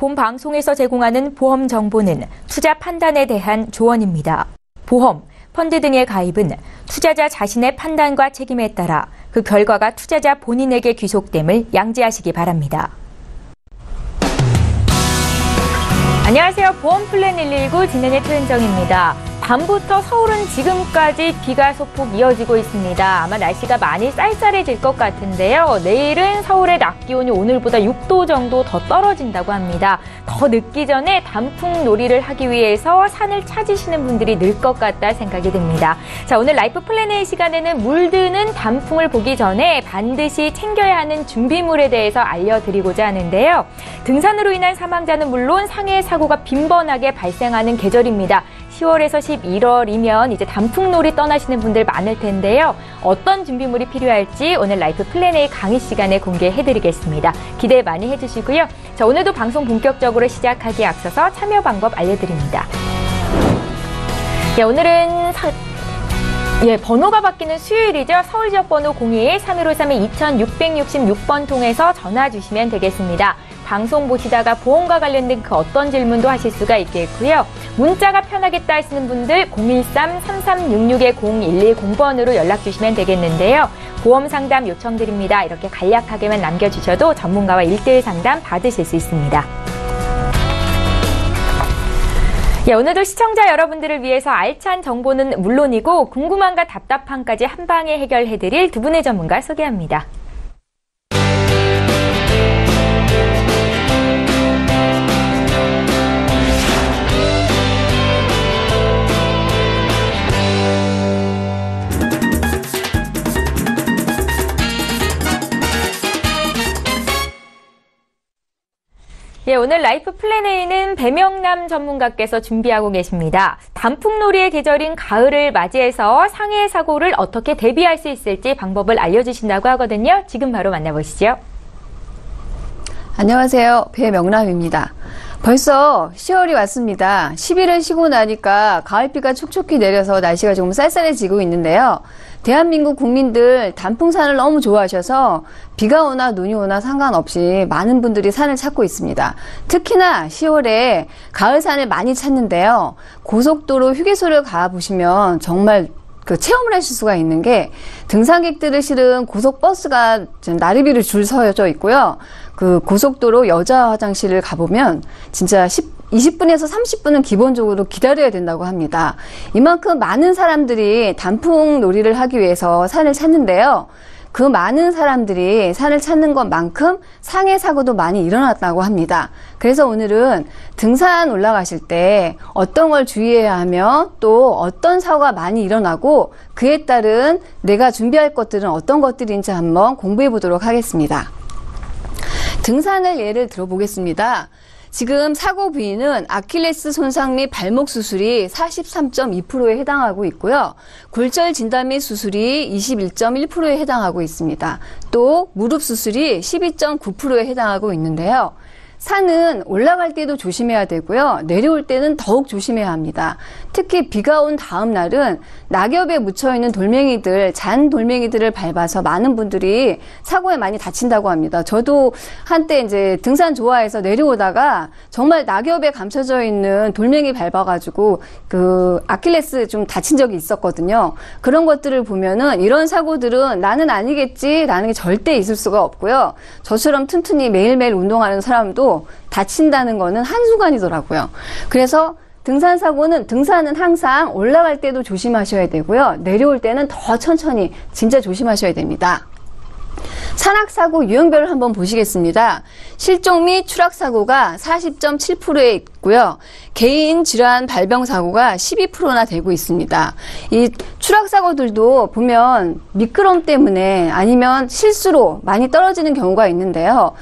본 방송에서 제공하는 보험 정보는 투자 판단에 대한 조언입니다. 보험, 펀드 등의 가입은 투자자 자신의 판단과 책임에 따라 그 결과가 투자자 본인에게 귀속됨을 양지하시기 바랍니다. 안녕하세요. 보험 플랜 119 진행의 최은정입니다. 밤부터 서울은 지금까지 비가 소폭 이어지고 있습니다. 아마 날씨가 많이 쌀쌀해질 것 같은데요. 내일은 서울의 낮 기온이 오늘보다 6도 정도 더 떨어진다고 합니다. 더 늦기 전에 단풍 놀이를 하기 위해서 산을 찾으시는 분들이 늘 것 같다 생각이 듭니다. 자, 오늘 라이프 플랜 A 시간에는 물드는 단풍을 보기 전에 반드시 챙겨야 하는 준비물에 대해서 알려드리고자 하는데요. 등산으로 인한 사망자는 물론 상해 사고가 빈번하게 발생하는 계절입니다. 10월에서 11월이면 이제 단풍놀이 떠나시는 분들 많을 텐데요. 어떤 준비물이 필요할지 오늘 라이프 플랜 A 강의 시간에 공개해드리겠습니다. 기대 많이 해주시고요. 자, 오늘도 방송 본격적으로 시작하기에 앞서서 참여 방법 알려드립니다. 오늘은 번호가 바뀌는 수요일이죠. 서울 지역 번호 02-3153-2666번 통해서 전화 주시면 되겠습니다. 방송 보시다가 보험과 관련된 그 어떤 질문도 하실 수가 있겠고요. 문자가 편하겠다 하시는 분들 013-3366-0110번으로 연락 주시면 되겠는데요. 보험 상담 요청드립니다. 이렇게 간략하게만 남겨주셔도 전문가와 1:1 상담 받으실 수 있습니다. 오늘도 시청자 여러분들을 위해서 알찬 정보는 물론이고 궁금함과 답답함까지 한 방에 해결해드릴 두 분의 전문가 소개합니다. 오늘 라이프 플랜 A는 배명남 전문가께서 준비하고 계십니다. 단풍놀이의 계절인 가을을 맞이해서 상해 사고를 어떻게 대비할 수 있을지 방법을 알려주신다고 하거든요. 지금 바로 만나보시죠. 안녕하세요. 배명남입니다. 벌써 10월이 왔습니다. 10일은 쉬고 나니까 가을비가 촉촉히 내려서 날씨가 조금 쌀쌀해지고 있는데요. 대한민국 국민들 단풍산을 너무 좋아하셔서 비가 오나 눈이 오나 상관없이 많은 분들이 산을 찾고 있습니다. 특히나 10월에 가을산을 많이 찾는데요. 고속도로 휴게소를 가보시면 정말 체험을 하실 수가 있는 게 등산객들을 실은 고속버스가 나르비로 줄 서져 있고요. 그 고속도로 여자 화장실을 가보면 진짜 20분에서 30분은 기본적으로 기다려야 된다고 합니다. 이만큼 많은 사람들이 단풍 놀이를 하기 위해서 산을 찾는데요. 그 많은 사람들이 산을 찾는 것만큼 상해 사고도 많이 일어났다고 합니다. 그래서 오늘은 등산 올라가실 때 어떤 걸 주의해야 하며 또 어떤 사고가 많이 일어나고 그에 따른 내가 준비할 것들은 어떤 것들인지 한번 공부해 보도록 하겠습니다. 등산을 예를 들어보겠습니다. 지금 사고 부위는 아킬레스 손상 및 발목 수술이 43.2%에 해당하고 있고요. 골절 진단 및 수술이 21.1%에 해당하고 있습니다. 또 무릎 수술이 12.9%에 해당하고 있는데요. 산은 올라갈 때도 조심해야 되고요. 내려올 때는 더욱 조심해야 합니다. 특히 비가 온 다음 날은 낙엽에 묻혀있는 돌멩이들, 잔 돌멩이들을 밟아서 많은 분들이 사고에 많이 다친다고 합니다. 저도 한때 이제 등산 좋아해서 내려오다가 정말 낙엽에 감춰져 있는 돌멩이 밟아가지고 그 아킬레스 좀 다친 적이 있었거든요. 그런 것들을 보면은 이런 사고들은 나는 아니겠지라는 게 절대 있을 수가 없고요. 저처럼 튼튼히 매일매일 운동하는 사람도 다친다는 거는 한순간이더라고요. 그래서 등산은 항상 올라갈 때도 조심하셔야 되고요. 내려올 때는 더 천천히 진짜 조심하셔야 됩니다. 산악사고 유형별을 한번 보시겠습니다. 실종 및 추락사고가 40.7%에 있고요. 개인 질환 발병사고가 12%나 되고 있습니다. 이 추락사고들도 보면 미끄럼 때문에 아니면 실수로 많이 떨어지는 경우가 있는데요.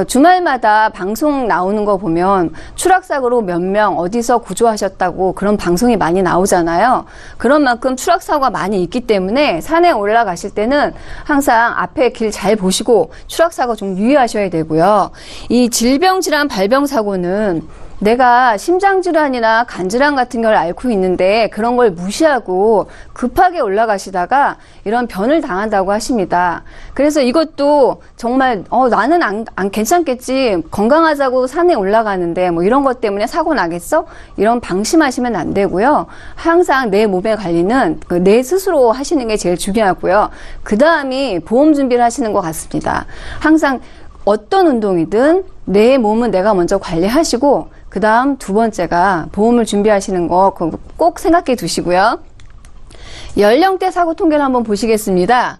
주말마다 방송 나오는 거 보면 추락사고로 몇 명 어디서 구조하셨다고 그런 방송이 많이 나오잖아요. 그런 만큼 추락사고가 많이 있기 때문에 산에 올라가실 때는 항상 앞에 길 잘 보시고 추락사고 좀 유의하셔야 되고요. 이 질병질환 발병사고는 내가 심장질환이나 간질환 같은 걸 앓고 있는데 그런 걸 무시하고 급하게 올라가시다가 이런 변을 당한다고 하십니다. 그래서 이것도 정말 나는 안 괜찮겠지, 건강하자고 산에 올라가는데 뭐 이런 것 때문에 사고 나겠어? 이런 방심하시면 안 되고요. 항상 내 몸의 관리는 내 스스로 하시는 게 제일 중요하고요. 그 다음이 보험 준비를 하시는 것 같습니다. 항상 어떤 운동이든 내 몸은 내가 먼저 관리하시고 그 다음 두 번째가 보험을 준비하시는 거 꼭 생각해 두시고요. 연령대 사고 통계를 한번 보시겠습니다.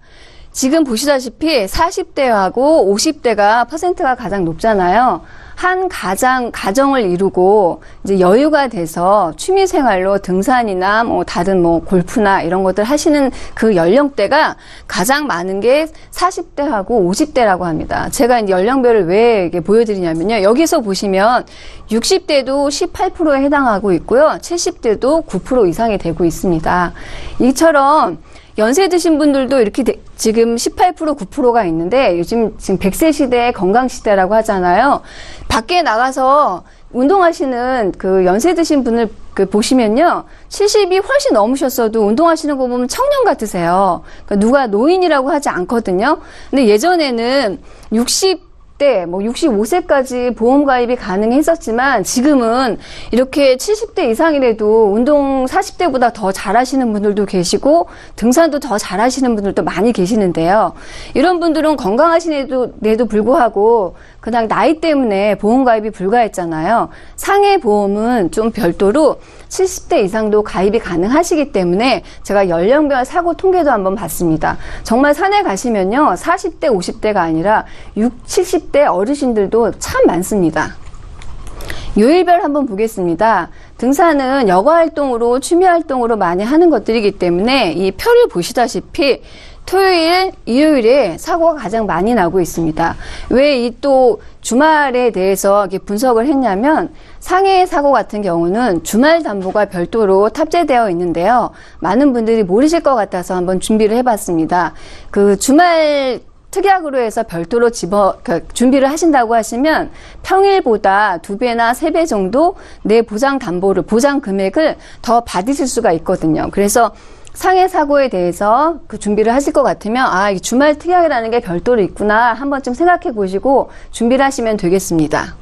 지금 보시다시피 40대하고 50대가 퍼센트가 가장 높잖아요. 한 가정을 이루고 이제 여유가 돼서 취미 생활로 등산이나 뭐 다른 뭐 골프나 이런 것들 하시는 그 연령대가 가장 많은 게 40대하고 50대라고 합니다. 제가 이제 연령별을 왜 이렇게 보여드리냐면요. 여기서 보시면 60대도 18%에 해당하고 있고요. 70대도 9% 이상이 되고 있습니다. 이처럼 연세 드신 분들도 이렇게 지금 18%, 9%가 있는데 요즘 지금 100세 시대 건강 시대라고 하잖아요. 밖에 나가서 운동하시는 그 연세 드신 분을 보시면요. 70이 훨씬 넘으셨어도 운동하시는 거 보면 청년 같으세요. 그러니까 누가 노인이라고 하지 않거든요. 근데 예전에는 60대, 뭐 65세까지 보험 가입이 가능했었지만 지금은 이렇게 70대 이상이라도 운동 40대보다 더 잘하시는 분들도 계시고 등산도 더 잘하시는 분들도 많이 계시는데요. 이런 분들은 건강하신데도 불구하고 그냥 나이 때문에 보험 가입이 불가했잖아요. 상해 보험은 좀 별도로 70대 이상도 가입이 가능하시기 때문에 제가 연령별 사고 통계도 한번 봤습니다. 정말 산에 가시면요. 40대, 50대가 아니라 60, 70대 어르신들도 참 많습니다. 요일별 한번 보겠습니다. 등산은 여가 활동으로, 취미 활동으로 많이 하는 것들이기 때문에 이 표를 보시다시피 토요일, 일요일에 사고가 가장 많이 나고 있습니다. 왜 이 또 주말에 대해서 이렇게 분석을 했냐면 상해 사고 같은 경우는 주말 담보가 별도로 탑재되어 있는데요. 많은 분들이 모르실 것 같아서 한번 준비를 해봤습니다. 그 주말 특약으로 해서 별도로 준비를 하신다고 하시면 평일보다 2배나 3배 정도 내 보장 금액을 더 받으실 수가 있거든요. 그래서 상해 사고에 대해서 그 준비를 하실 것 같으면 이 주말 특약이라는 게 별도로 있구나 한 번쯤 생각해 보시고 준비를 하시면 되겠습니다.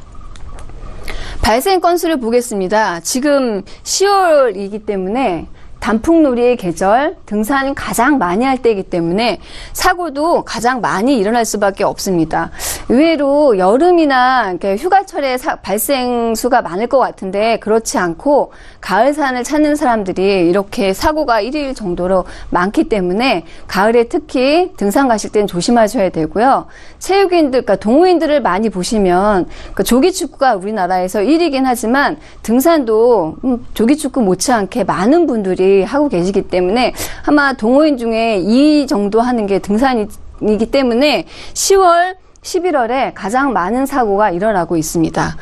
발생 건수를 보겠습니다. 지금 10월이기 때문에 단풍놀이의 계절, 등산이 가장 많이 할 때이기 때문에 사고도 가장 많이 일어날 수밖에 없습니다. 의외로 여름이나 휴가철에 발생 수가 많을 것 같은데 그렇지 않고 가을산을 찾는 사람들이 이렇게 사고가 일일 정도로 많기 때문에 가을에 특히 등산 가실 땐 조심하셔야 되고요. 체육인들, 그러니까 동호인들을 많이 보시면 조기축구가 우리나라에서 1위긴 하지만 등산도 조기축구 못지않게 많은 분들이 하고 계시기 때문에 아마 동호인 중에 2위 정도 하는 게 등산이기 때문에 10월, 11월에 가장 많은 사고가 일어나고 있습니다.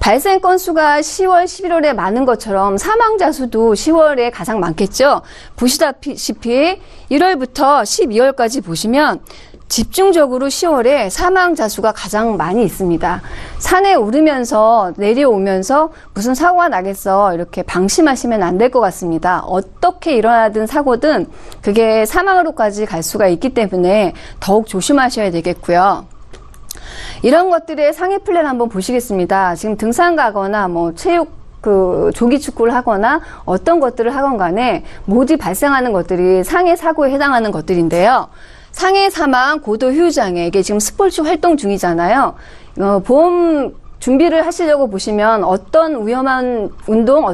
발생 건수가 10월, 11월에 많은 것처럼 사망자 수도 10월에 가장 많겠죠. 보시다시피 1월부터 12월까지 보시면 집중적으로 10월에 사망자 수가 가장 많이 있습니다. 산에 오르면서 내려오면서 무슨 사고가 나겠어 이렇게 방심하시면 안 될 것 같습니다. 어떻게 일어나든 사고든 그게 사망으로까지 갈 수가 있기 때문에 더욱 조심하셔야 되겠고요. 이런 것들의 상해 플랜 한번 보시겠습니다. 지금 등산 가거나 뭐 체육 조기 축구를 하거나 어떤 것들을 하건 간에 모두 발생하는 것들이 상해 사고에 해당하는 것들인데요. 상해 사망, 고도 휴장애, 이게 지금 스포츠 활동 중이잖아요. 보험 준비를 하시려고 보시면 어떤 위험한 운동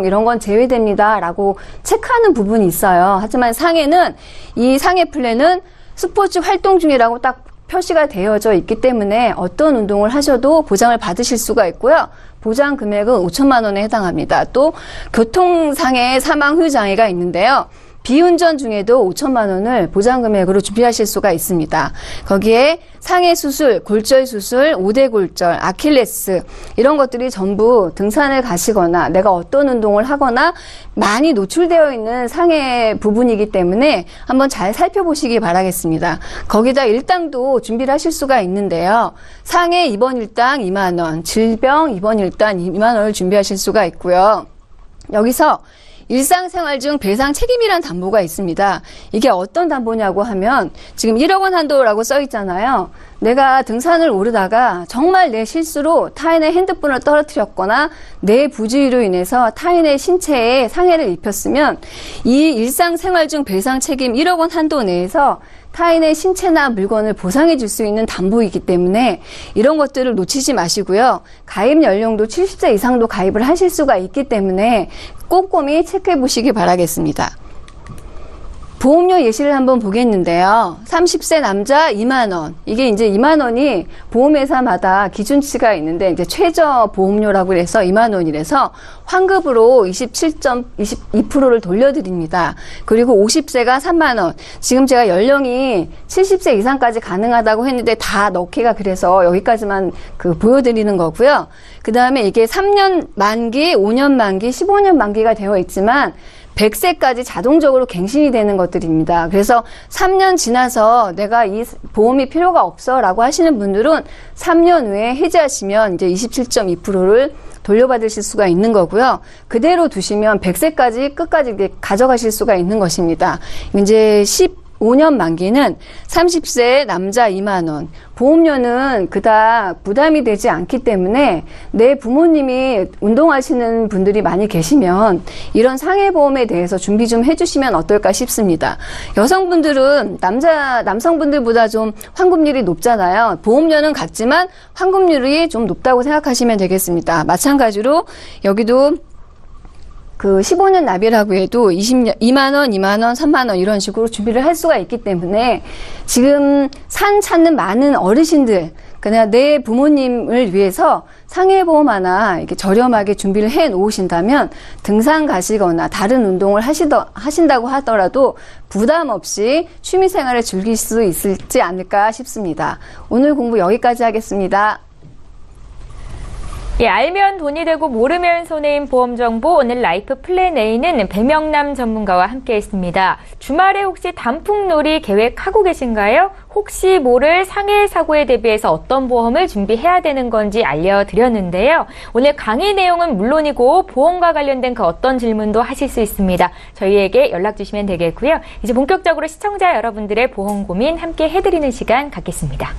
이런 건 제외됩니다 라고 체크하는 부분이 있어요. 하지만 상해는 이 상해 플랜은 스포츠 활동 중이라고 딱 표시가 되어져 있기 때문에 어떤 운동을 하셔도 보장을 받으실 수가 있고요. 보장 금액은 5천만 원에 해당합니다. 또 교통상해 사망 후유 장애가 있는데요. 비운전 중에도 5천만 원을 보장금액으로 준비하실 수가 있습니다. 거기에 상해 수술, 골절 수술, 우대골절, 아킬레스 이런 것들이 전부 등산을 가시거나 내가 어떤 운동을 하거나 많이 노출되어 있는 상해 부분이기 때문에 한번 잘 살펴보시기 바라겠습니다. 거기다 일당도 준비를 하실 수가 있는데요. 상해 입원 일당 2만 원, 질병 입원 일당 2만 원을 준비하실 수가 있고요. 여기서 일상생활 중 배상 책임이란 담보가 있습니다. 이게 어떤 담보냐고 하면 지금 1억 원 한도라고 써 있잖아요. 내가 등산을 오르다가 정말 내 실수로 타인의 핸드폰을 떨어뜨렸거나 내 부주의로 인해서 타인의 신체에 상해를 입혔으면 이 일상생활 중 배상 책임 1억 원 한도 내에서 타인의 신체나 물건을 보상해 줄 수 있는 담보이기 때문에 이런 것들을 놓치지 마시고요. 가입 연령도 70세 이상도 가입을 하실 수가 있기 때문에 꼼꼼히 체크해 보시기 바라겠습니다. 보험료 예시를 한번 보겠는데요. 30세 남자 2만 원. 이게 이제 2만 원이 보험회사마다 기준치가 있는데 이제 최저 보험료라고 해서 2만 원이라서 환급으로 27.22%를 돌려드립니다. 그리고 50세가 3만 원. 지금 제가 연령이 70세 이상까지 가능하다고 했는데 다 넣기가 그래서 여기까지만 보여드리는 거고요. 그 다음에 이게 3년 만기, 5년 만기, 15년 만기가 되어 있지만 100세까지 자동적으로 갱신이 되는 것들입니다. 그래서 3년 지나서 내가 이 보험이 필요가 없어 라고 하시는 분들은 3년 후에 해지하시면 이제 27.2%를 돌려받으실 수가 있는 거고요. 그대로 두시면 100세까지 끝까지 가져가실 수가 있는 것입니다. 이제 15년 만기는 30세 남자 2만 원. 보험료는 그닥 부담이 되지 않기 때문에 내 부모님이 운동하시는 분들이 많이 계시면 이런 상해보험에 대해서 준비 좀 해주시면 어떨까 싶습니다. 여성분들은 남성분들보다 좀 환급률이 높잖아요. 보험료는 같지만 환급률이 좀 높다고 생각하시면 되겠습니다. 마찬가지로 여기도 15년 납입이라고 해도 2만 원, 2만 원, 3만 원 이런 식으로 준비를 할 수가 있기 때문에 지금 산 찾는 많은 어르신들, 그냥 내 부모님을 위해서 상해보험 하나 이렇게 저렴하게 준비를 해 놓으신다면 등산 가시거나 다른 운동을 하신다고 하더라도 부담 없이 취미생활을 즐길 수 있을지 않을까 싶습니다. 오늘 공부 여기까지 하겠습니다. 예, 알면 돈이 되고 모르면 손해인 보험 정보 오늘 라이프 플랜 A는 배명남 전문가와 함께했습니다. 주말에 혹시 단풍놀이 계획하고 계신가요? 혹시 모를 상해 사고에 대비해서 어떤 보험을 준비해야 되는 건지 알려드렸는데요. 오늘 강의 내용은 물론이고 보험과 관련된 그 어떤 질문도 하실 수 있습니다. 저희에게 연락 주시면 되겠고요. 이제 본격적으로 시청자 여러분들의 보험 고민 함께 해드리는 시간 갖겠습니다.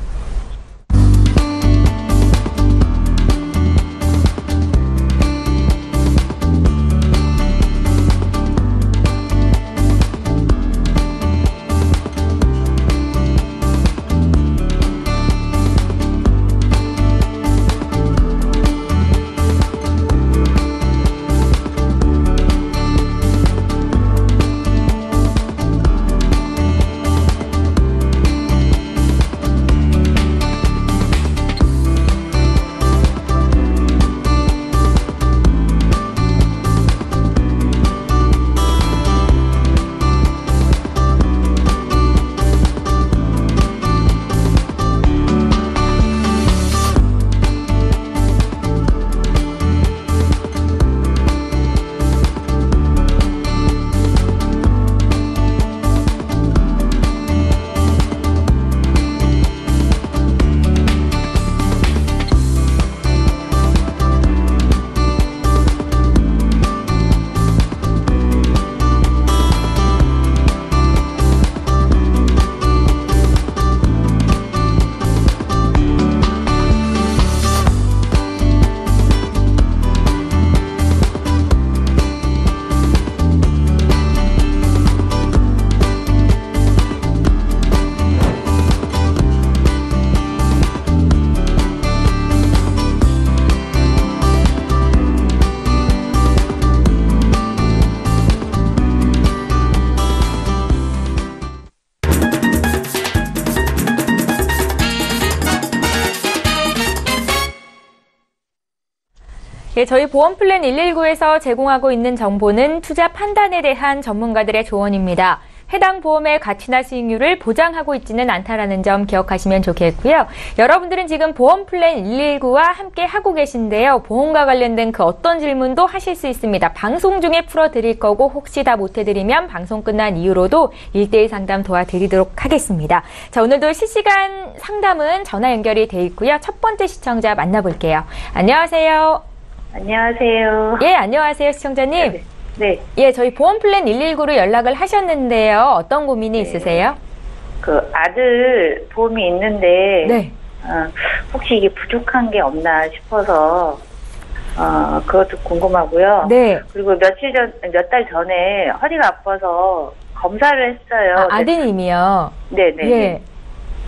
예, 저희 보험플랜 119에서 제공하고 있는 정보는 투자 판단에 대한 전문가들의 조언입니다. 해당 보험의 가치나 수익률을 보장하고 있지는 않다라는 점 기억하시면 좋겠고요. 여러분들은 지금 보험플랜 119와 함께 하고 계신데요. 보험과 관련된 그 어떤 질문도 하실 수 있습니다. 방송 중에 풀어드릴 거고 혹시 다 못해드리면 방송 끝난 이후로도 1대1 상담 도와드리도록 하겠습니다. 자, 오늘도 실시간 상담은 전화 연결이 돼 있고요. 첫 번째 시청자 만나볼게요. 안녕하세요. 안녕하세요. 예, 안녕하세요, 시청자님. 네. 예, 저희 보험플랜 119로 연락을 하셨는데요. 어떤 고민이 있으세요? 그 아들 보험이 있는데 네. 혹시 이게 부족한 게 없나 싶어서 그것도 궁금하고요. 네. 그리고 몇 달 전에 허리가 아파서 검사를 했어요. 아드님이요. 네네. 예.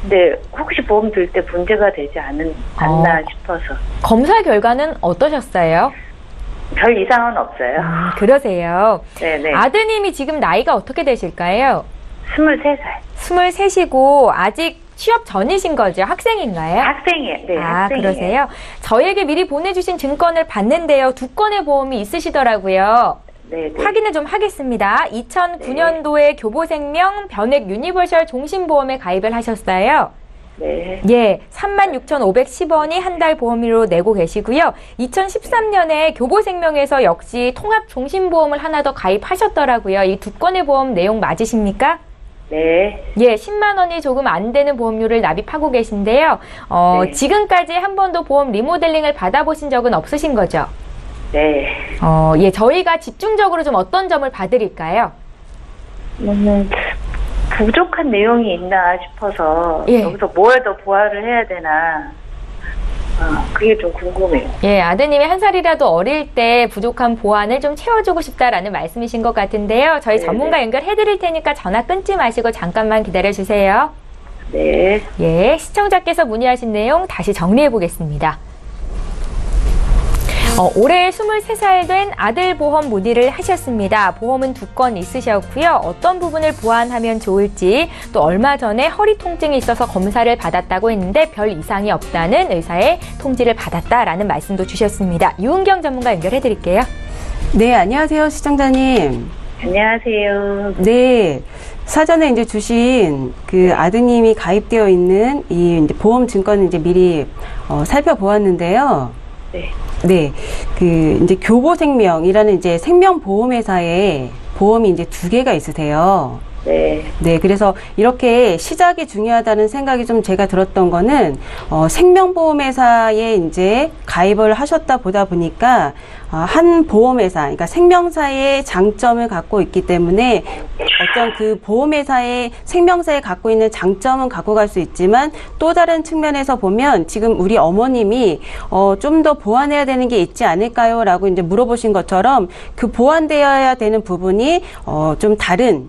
근데 혹시 보험 들 때 문제가 되지 않나 싶어서. 검사 결과는 어떠셨어요? 별 이상은 없어요. 그러세요. 네네. 아드님이 지금 나이가 어떻게 되실까요? 23살. 23시고 아직 취업 전이신 거죠? 학생인가요? 학생이에요. 네, 학생이에요. 그러세요? 저희에게 미리 보내주신 증권을 봤는데요. 2건의 보험이 있으시더라고요. 네네. 확인을 좀 하겠습니다. 2009년도에 교보생명 변액 유니버셜 종신보험에 가입을 하셨어요. 네. 예, 36,510원이 한 달 보험료로 내고 계시고요. 2013년에 교보생명에서 역시 통합종신보험을 하나 더 가입하셨더라고요. 이 2건의 보험 내용 맞으십니까? 네. 예, 10만 원이 조금 안 되는 보험료를 납입하고 계신데요. 네. 지금까지 한 번도 보험 리모델링을 받아보신 적은 없으신 거죠? 네. 예, 저희가 집중적으로 좀 어떤 점을 봐드릴까요? 부족한 내용이 있나 싶어서 예. 여기서 뭘 더 보완을 해야 되나 그게 좀 궁금해요. 예, 아드님이 한 살이라도 어릴 때 부족한 보완을 좀 채워주고 싶다라는 말씀이신 것 같은데요. 저희 전문가 연결해드릴 테니까 전화 끊지 마시고 잠깐만 기다려주세요. 네. 예, 시청자께서 문의하신 내용 다시 정리해 보겠습니다. 올해 23살 된 아들 보험 문의를 하셨습니다. 보험은 2건 있으셨고요. 어떤 부분을 보완하면 좋을지, 또 얼마 전에 허리 통증이 있어서 검사를 받았다고 했는데 별 이상이 없다는 의사의 통지를 받았다라는 말씀도 주셨습니다. 유은경 전문가 연결해 드릴게요. 네, 안녕하세요, 시청자님. 안녕하세요. 네. 사전에 이제 주신 그 아드님이 가입되어 있는 이 이제 보험 증권을 이제 미리 살펴보았는데요. 네. 네, 그 이제 교보생명이라는 이제 생명보험회사에 보험이 이제 2개가 있으세요. 네. 네, 그래서 이렇게 시작이 중요하다는 생각이 좀 제가 들었던 거는, 생명보험회사에 이제 가입을 하셨다 보다 보니까, 한 보험회사, 그러니까 생명사의 장점을 갖고 있기 때문에 어떤 그 보험회사의 생명사에 갖고 있는 장점은 갖고 갈 수 있지만 또 다른 측면에서 보면 지금 우리 어머님이 좀 더 보완해야 되는 게 있지 않을까요? 라고 이제 물어보신 것처럼 그 보완되어야 되는 부분이 좀 다른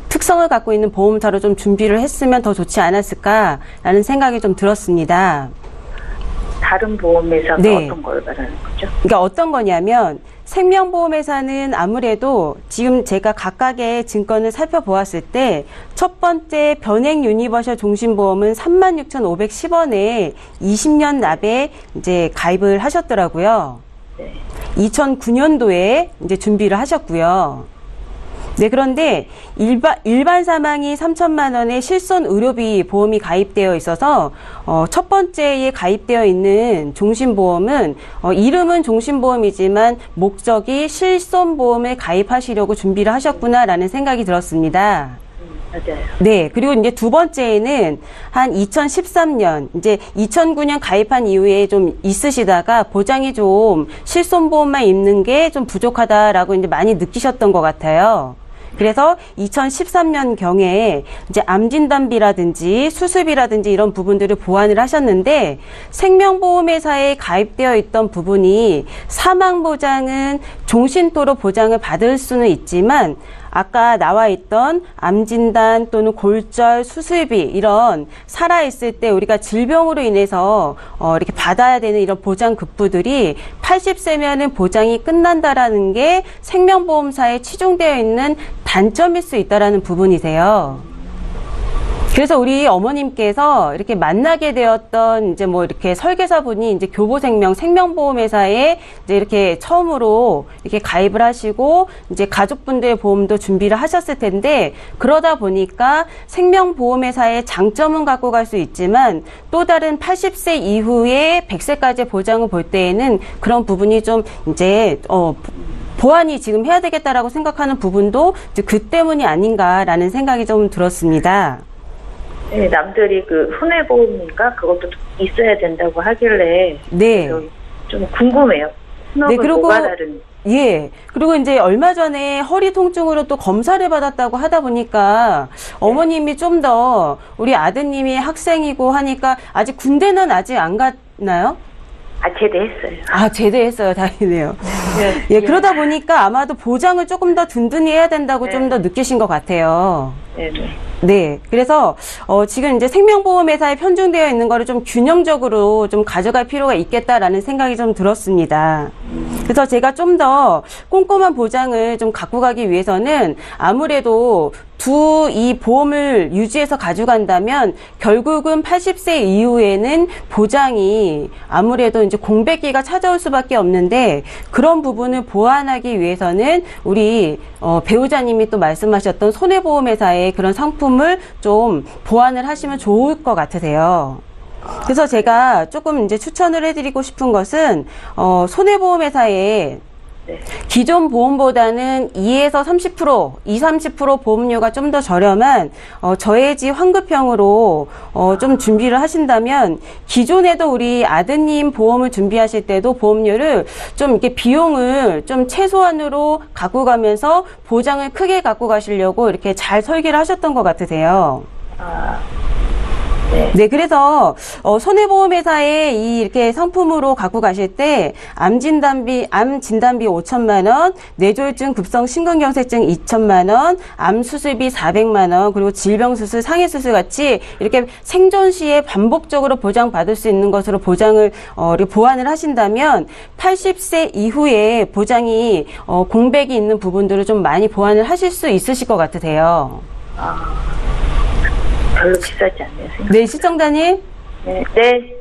특성을 갖고 있는 보험사로 좀 준비를 했으면 더 좋지 않았을까라는 생각이 좀 들었습니다. 다른 보험회사가 네. 어떤 걸 말하는 거죠? 그러니까 어떤 거냐면 생명보험회사는 아무래도 지금 제가 각각의 증권을 살펴보았을 때 첫 번째 변액 유니버셜 종신보험은 36,510원에 20년 납에 이제 가입을 하셨더라고요. 네. 2009년도에 이제 준비를 하셨고요. 네, 그런데 일반 사망이 3천만 원의 실손 의료비 보험이 가입되어 있어서 첫 번째에 가입되어 있는 종신보험은 이름은 종신보험이지만 목적이 실손보험에 가입하시려고 준비를 하셨구나라는 생각이 들었습니다. 맞아요. 네, 그리고 이제 2번째에는 한 2013년, 이제 2009년 가입한 이후에 좀 있으시다가 보장이 좀 실손보험만 있는 게 좀 부족하다라고 이제 많이 느끼셨던 것 같아요. 그래서 2013년 경에 이제 암진단비라든지 수술비라든지 이런 부분들을 보완을 하셨는데 생명보험회사에 가입되어 있던 부분이 사망보장은 종신토로 보장을 받을 수는 있지만 아까 나와 있던 암진단 또는 골절, 수술비 이런 살아있을 때 우리가 질병으로 인해서 이렇게 받아야 되는 이런 보장급부들이 80세면은 보장이 끝난다라는 게 생명보험사에 치중되어 있는 단점일 수 있다라는 부분이세요. 그래서 우리 어머님께서 이렇게 만나게 되었던 이제 뭐 이렇게 설계사분이 이제 교보생명 생명보험회사에 이제 이렇게 처음으로 이렇게 가입을 하시고 이제 가족분들의 보험도 준비를 하셨을 텐데, 그러다 보니까 생명보험회사의 장점은 갖고 갈 수 있지만 또 다른 80세 이후에 100세까지 보장을 볼 때에는 그런 부분이 좀 이제 보완이 지금 해야 되겠다라고 생각하는 부분도 이제 그 때문이 아닌가라는 생각이 좀 들었습니다. 네, 남들이 그 손해보험인가 그것도 있어야 된다고 하길래 네. 좀 궁금해요. 네, 그리고 뭐가 다른지. 예. 그리고 이제 얼마 전에 허리 통증으로 또 검사를 받았다고 하다 보니까 어머님이 좀 더 우리 아드님이 학생이고 하니까 아직 군대는 아직 안 갔나요? 제대했어요. 제대했어요. 다행이네요. 네. 예, 그러다 보니까 아마도 보장을 조금 더 든든히 해야 된다고 네. 좀 더 느끼신 것 같아요. 네네. 네. 그래서, 지금 이제 생명보험회사에 편중되어 있는 거를 좀 균형적으로 좀 가져갈 필요가 있겠다라는 생각이 좀 들었습니다. 그래서 제가 좀 더 꼼꼼한 보장을 좀 갖고 가기 위해서는 아무래도 이 보험을 유지해서 가져간다면 결국은 80세 이후에는 보장이 아무래도 이제 공백기가 찾아올 수밖에 없는데, 그런 부분을 보완하기 위해서는 우리 배우자님이 또 말씀하셨던 손해보험회사의 그런 상품을 좀 보완을 하시면 좋을 것 같으세요. 그래서 제가 조금 이제 추천을 해드리고 싶은 것은 손해보험회사에 네. 기존 보험보다는 2에서 30%, 30% 보험료가 좀 더 저렴한 저해지 환급형으로 좀 준비를 하신다면, 기존에도 우리 아드님 보험을 준비하실 때도 보험료를 좀 이렇게 비용을 좀 최소한으로 갖고 가면서 보장을 크게 갖고 가시려고 이렇게 잘 설계를 하셨던 것 같으세요. 네. 네, 그래서 손해보험회사에 이렇게 상품으로 갖고 가실 때 암 진단비 5천만 원, 뇌졸중 급성 심근경색증 2천만 원, 암 수술비 400만 원, 그리고 질병 수술, 상해 수술 같이 이렇게 생존 시에 반복적으로 보장받을 수 있는 것으로 보장을 이렇게 보완을 하신다면 80세 이후에 보장이 공백이 있는 부분들을 좀 많이 보완을 하실 수 있으실 것 같으세요. 별로 비싸지 않네요. 네, 시청자님. 네. 네.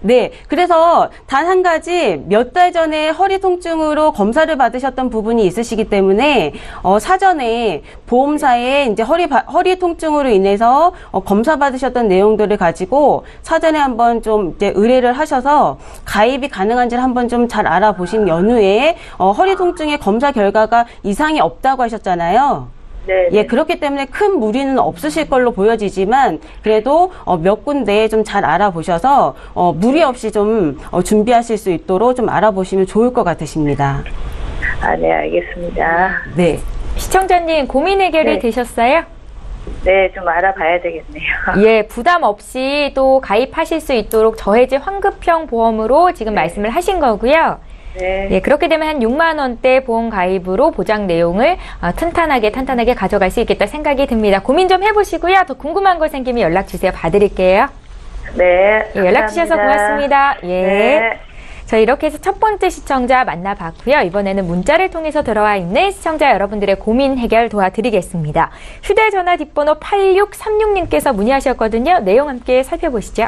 네. 그래서 단 한 가지 몇 달 전에 허리 통증으로 검사를 받으셨던 부분이 있으시기 때문에 사전에 보험사에 이제 허리 통증으로 인해서 검사 받으셨던 내용들을 가지고 사전에 한번 좀 이제 의뢰를 하셔서 가입이 가능한지를 한번 좀 잘 알아보신 연후에 허리 통증의 검사 결과가 이상이 없다고 하셨잖아요. 네. 예, 그렇기 때문에 큰 무리는 없으실 걸로 보여지지만 그래도 몇 군데 좀 잘 알아보셔서 무리 없이 좀 준비하실 수 있도록 좀 알아보시면 좋을 것 같으십니다. 네, 알겠습니다. 네. 시청자님 고민 해결이 네. 되셨어요? 네, 좀 알아봐야 되겠네요. 예, 부담 없이 또 가입하실 수 있도록 저해지 환급형 보험으로 지금 말씀을 하신 거고요. 네. 예, 그렇게 되면 한 6만 원대 보험 가입으로 보장 내용을 탄탄하게 가져갈 수 있겠다 생각이 듭니다. 고민 좀 해보시고요. 더 궁금한 거 생기면 연락 주세요. 봐드릴게요. 네. 예, 연락 주셔서 고맙습니다. 예. 네. 자, 이렇게 해서 첫 번째 시청자 만나봤고요. 이번에는 문자를 통해서 들어와 있는 시청자 여러분들의 고민 해결 도와드리겠습니다. 휴대전화 뒷번호 8636님께서 문의하셨거든요. 내용 함께 살펴보시죠.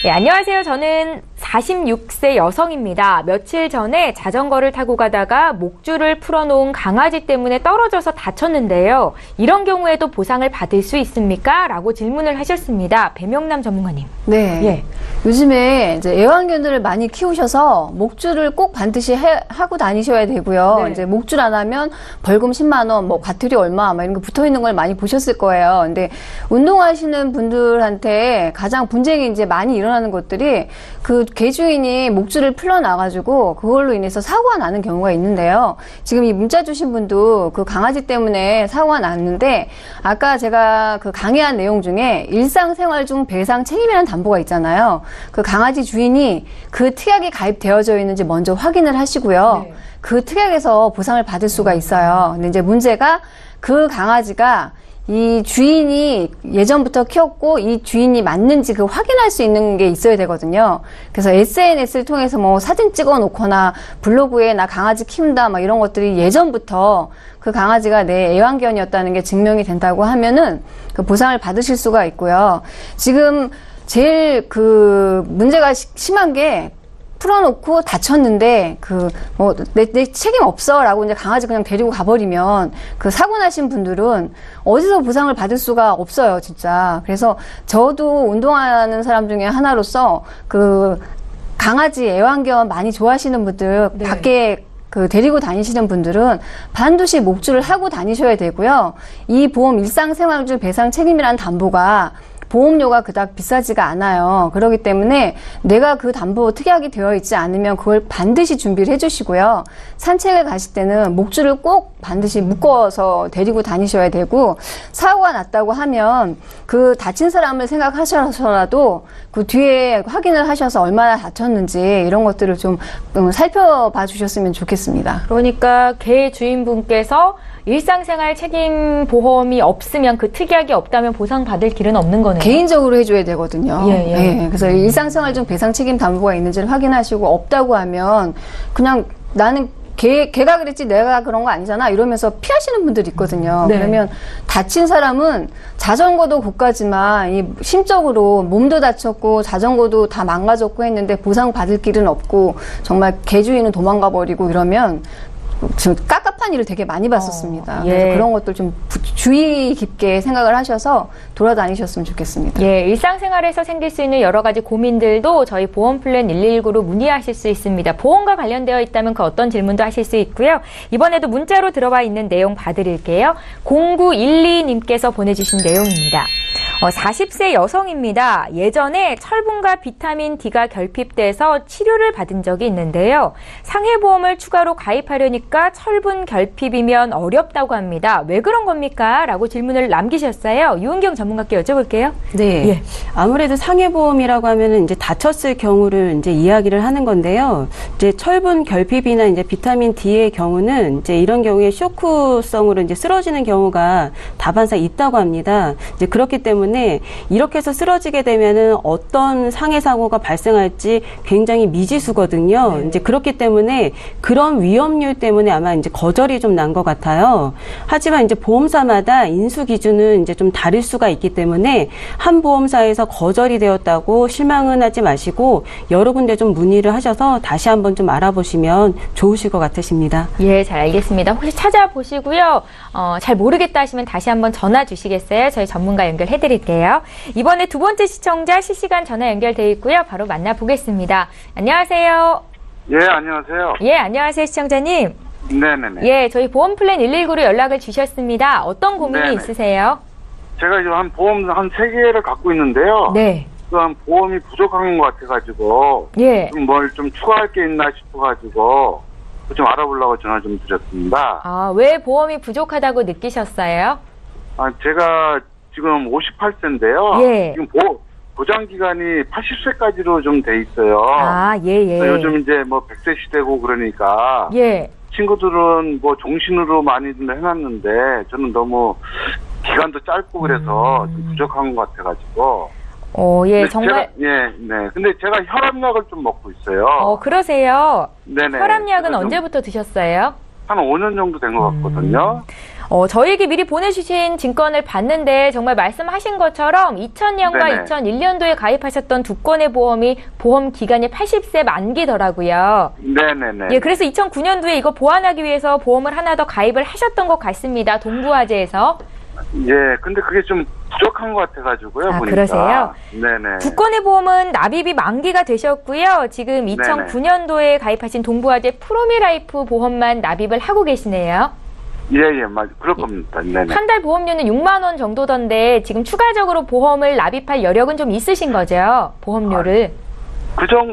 네, 안녕하세요. 저는 46세 여성입니다. 며칠 전에 자전거를 타고 가다가 목줄을 풀어놓은 강아지 때문에 떨어져서 다쳤는데요. 이런 경우에도 보상을 받을 수 있습니까? 라고 질문을 하셨습니다. 배명남 전문가님. 네. 예. 요즘에 이제 애완견들을 많이 키우셔서 목줄을 꼭 반드시 하고 다니셔야 되고요. 네. 이제 목줄 안 하면 벌금 10만 원, 뭐 과태료 얼마, 막 이런 거 붙어 있는 걸 많이 보셨을 거예요. 근데 운동하시는 분들한테 가장 분쟁이 이제 많이 일어나는 것들이 그 개주인이 목줄을 풀러놔가지고 그걸로 인해서 사고가 나는 경우가 있는데요. 지금 이 문자 주신 분도 그 강아지 때문에 사고가 났는데 아까 제가 그 강의한 내용 중에 일상생활 중 배상 책임이라는 담보가 있잖아요. 그 강아지 주인이 그 특약이 가입되어져 있는지 먼저 확인을 하시고요. 그 특약에서 보상을 받을 수가 있어요. 근데 이제 문제가 그 강아지가 이 주인이 예전부터 키웠고 이 주인이 맞는지 그 확인할 수 있는 게 있어야 되거든요. 그래서 SNS를 통해서 뭐 사진 찍어 놓거나 블로그에 나 강아지 키운다 막 이런 것들이 예전부터 그 강아지가 내 애완견이었다는 게 증명이 된다고 하면은 그 보상을 받으실 수가 있고요. 지금 제일 그 문제가 심한 게 풀어놓고 다쳤는데 내 책임 없어라고 이제 강아지 그냥 데리고 가버리면 그 사고 나신 분들은 어디서 보상을 받을 수가 없어요, 진짜. 그래서 저도 운동하는 사람 중에 하나로서 그 강아지 애완견 많이 좋아하시는 분들 네. 밖에 그 데리고 다니시는 분들은 반드시 목줄을 하고 다니셔야 되고요. 이 보험 일상생활중 배상 책임이라는 담보가 보험료가 그닥 비싸지가 않아요. 그렇기 때문에 내가 그 담보 특약이 되어 있지 않으면 그걸 반드시 준비를 해주시고요. 산책을 가실 때는 목줄을 꼭 반드시 묶어서 데리고 다니셔야 되고, 사고가 났다고 하면 그 다친 사람을 생각하셔서라도 그 뒤에 확인을 하셔서 얼마나 다쳤는지 이런 것들을 좀 살펴봐 주셨으면 좋겠습니다. 그러니까 개 주인분께서 일상생활 책임 보험이 없으면, 그 특약이 없다면 보상받을 길은 없는 거네요. 개인적으로 해줘야 되거든요. 예, 예. 그래서 일상생활 중 배상 책임 담보가 있는지를 확인하시고, 없다고 하면 그냥 나는 걔가 그랬지 내가 그런 거 아니잖아 이러면서 피하시는 분들이 있거든요. 네. 그러면 다친 사람은 자전거도 고가지만 이 심적으로 몸도 다쳤고 자전거도 다 망가졌고 했는데 보상받을 길은 없고 정말 개주인은 도망가 버리고 이러면 지금 깝깝한 일을 되게 많이 봤었습니다. 예. 그래서 그런 것들 좀 주의 깊게 생각을 하셔서 돌아다니셨으면 좋겠습니다. 예, 일상생활에서 생길 수 있는 여러 가지 고민들도 저희 보험플랜 119로 문의하실 수 있습니다. 보험과 관련되어 있다면 그 어떤 질문도 하실 수 있고요. 이번에도 문자로 들어와 있는 내용 봐드릴게요. 0912님께서 보내주신 내용입니다. 40세 여성입니다. 예전에 철분과 비타민 D가 결핍돼서 치료를 받은 적이 있는데요. 상해보험을 추가로 가입하려니까 철분 결핍이면 어렵다고 합니다. 왜 그런 겁니까? 라고 질문을 남기셨어요. 유은경 전문가께 여쭤볼게요. 네. 예. 아무래도 상해보험이라고 하면은 이제 다쳤을 경우를 이제 이야기를 하는 건데요. 이제 철분 결핍이나 이제 비타민 D의 경우는 이제 이런 경우에 쇼크성으로 이제 쓰러지는 경우가 다반사 있다고 합니다. 이제 그렇기 때문에 이렇게 해서 쓰러지게 되면은 어떤 상해 사고가 발생할지 굉장히 미지수거든요. 이제 그렇기 때문에 그런 위험률 때문에 아마 이제 거절이 좀 난 것 같아요. 하지만 이제 보험사마다 인수 기준은 이제 좀 다를 수가 있기 때문에 한 보험사에서 거절이 되었다고 실망은 하지 마시고 여러 군데 좀 문의를 하셔서 다시 한번 좀 알아보시면 좋으실 것 같으십니다. 예, 잘 알겠습니다. 혹시 찾아보시고요. 잘 모르겠다 하시면 다시 한번 전화 주시겠어요? 저희 전문가 연결해드릴게요. 이번에 두 번째 시청자 실시간 전화 연결돼 있고요. 바로 만나보겠습니다. 안녕하세요. 예, 안녕하세요. 예, 안녕하세요, 시청자님. 네네네. 예, 저희 보험플랜 119로 연락을 주셨습니다. 어떤 고민이 네네. 있으세요? 제가 지금 한 보험 한 3개를 갖고 있는데요. 네. 한 보험이 부족한 것 같아가지고, 예. 좀 뭘 좀 추가할 게 있나 싶어가지고, 좀 알아보려고 전화 좀 드렸습니다. 아, 왜 보험이 부족하다고 느끼셨어요? 제가 지금 58세인데요. 예. 지금 보장 기간이 80세까지로 좀 돼 있어요. 아, 예, 예. 요즘 이제 뭐 100세 시대고 그러니까. 예. 친구들은 뭐 종신으로 많이들 해놨는데 저는 너무 기간도 짧고 그래서 좀 부족한 것 같아가지고. 예, 근데 정말. 네. 근데 제가 혈압약을 좀 먹고 있어요. 그러세요. 네네. 혈압약은 그래서 언제부터 드셨어요? 한 5년 정도 된 것 같거든요. 저희에게 미리 보내주신 증권을 봤는데 정말 말씀하신 것처럼 2000년과 네네. 2001년도에 가입하셨던 두 건의 보험이 보험 기간이 80세 만기더라고요. 네네네. 예, 그래서 2009년도에 이거 보완하기 위해서 보험을 하나 더 가입을 하셨던 것 같습니다. 동부화재에서. 예, 근데 그게 좀 부족한 것 같아가지고요. 아, 보니까. 그러세요? 네네. 두 건의 보험은 납입이 만기가 되셨고요. 지금 2009년도에 가입하신 동부화재 프로미라이프 보험만 납입을 하고 계시네요. 예, 맞아. 그럴 겁니다. 네네. 한 달 보험료는 6만 원 정도던데 지금 추가적으로 보험을 납입할 여력은 좀 있으신 거죠? 보험료를. 그렇죠.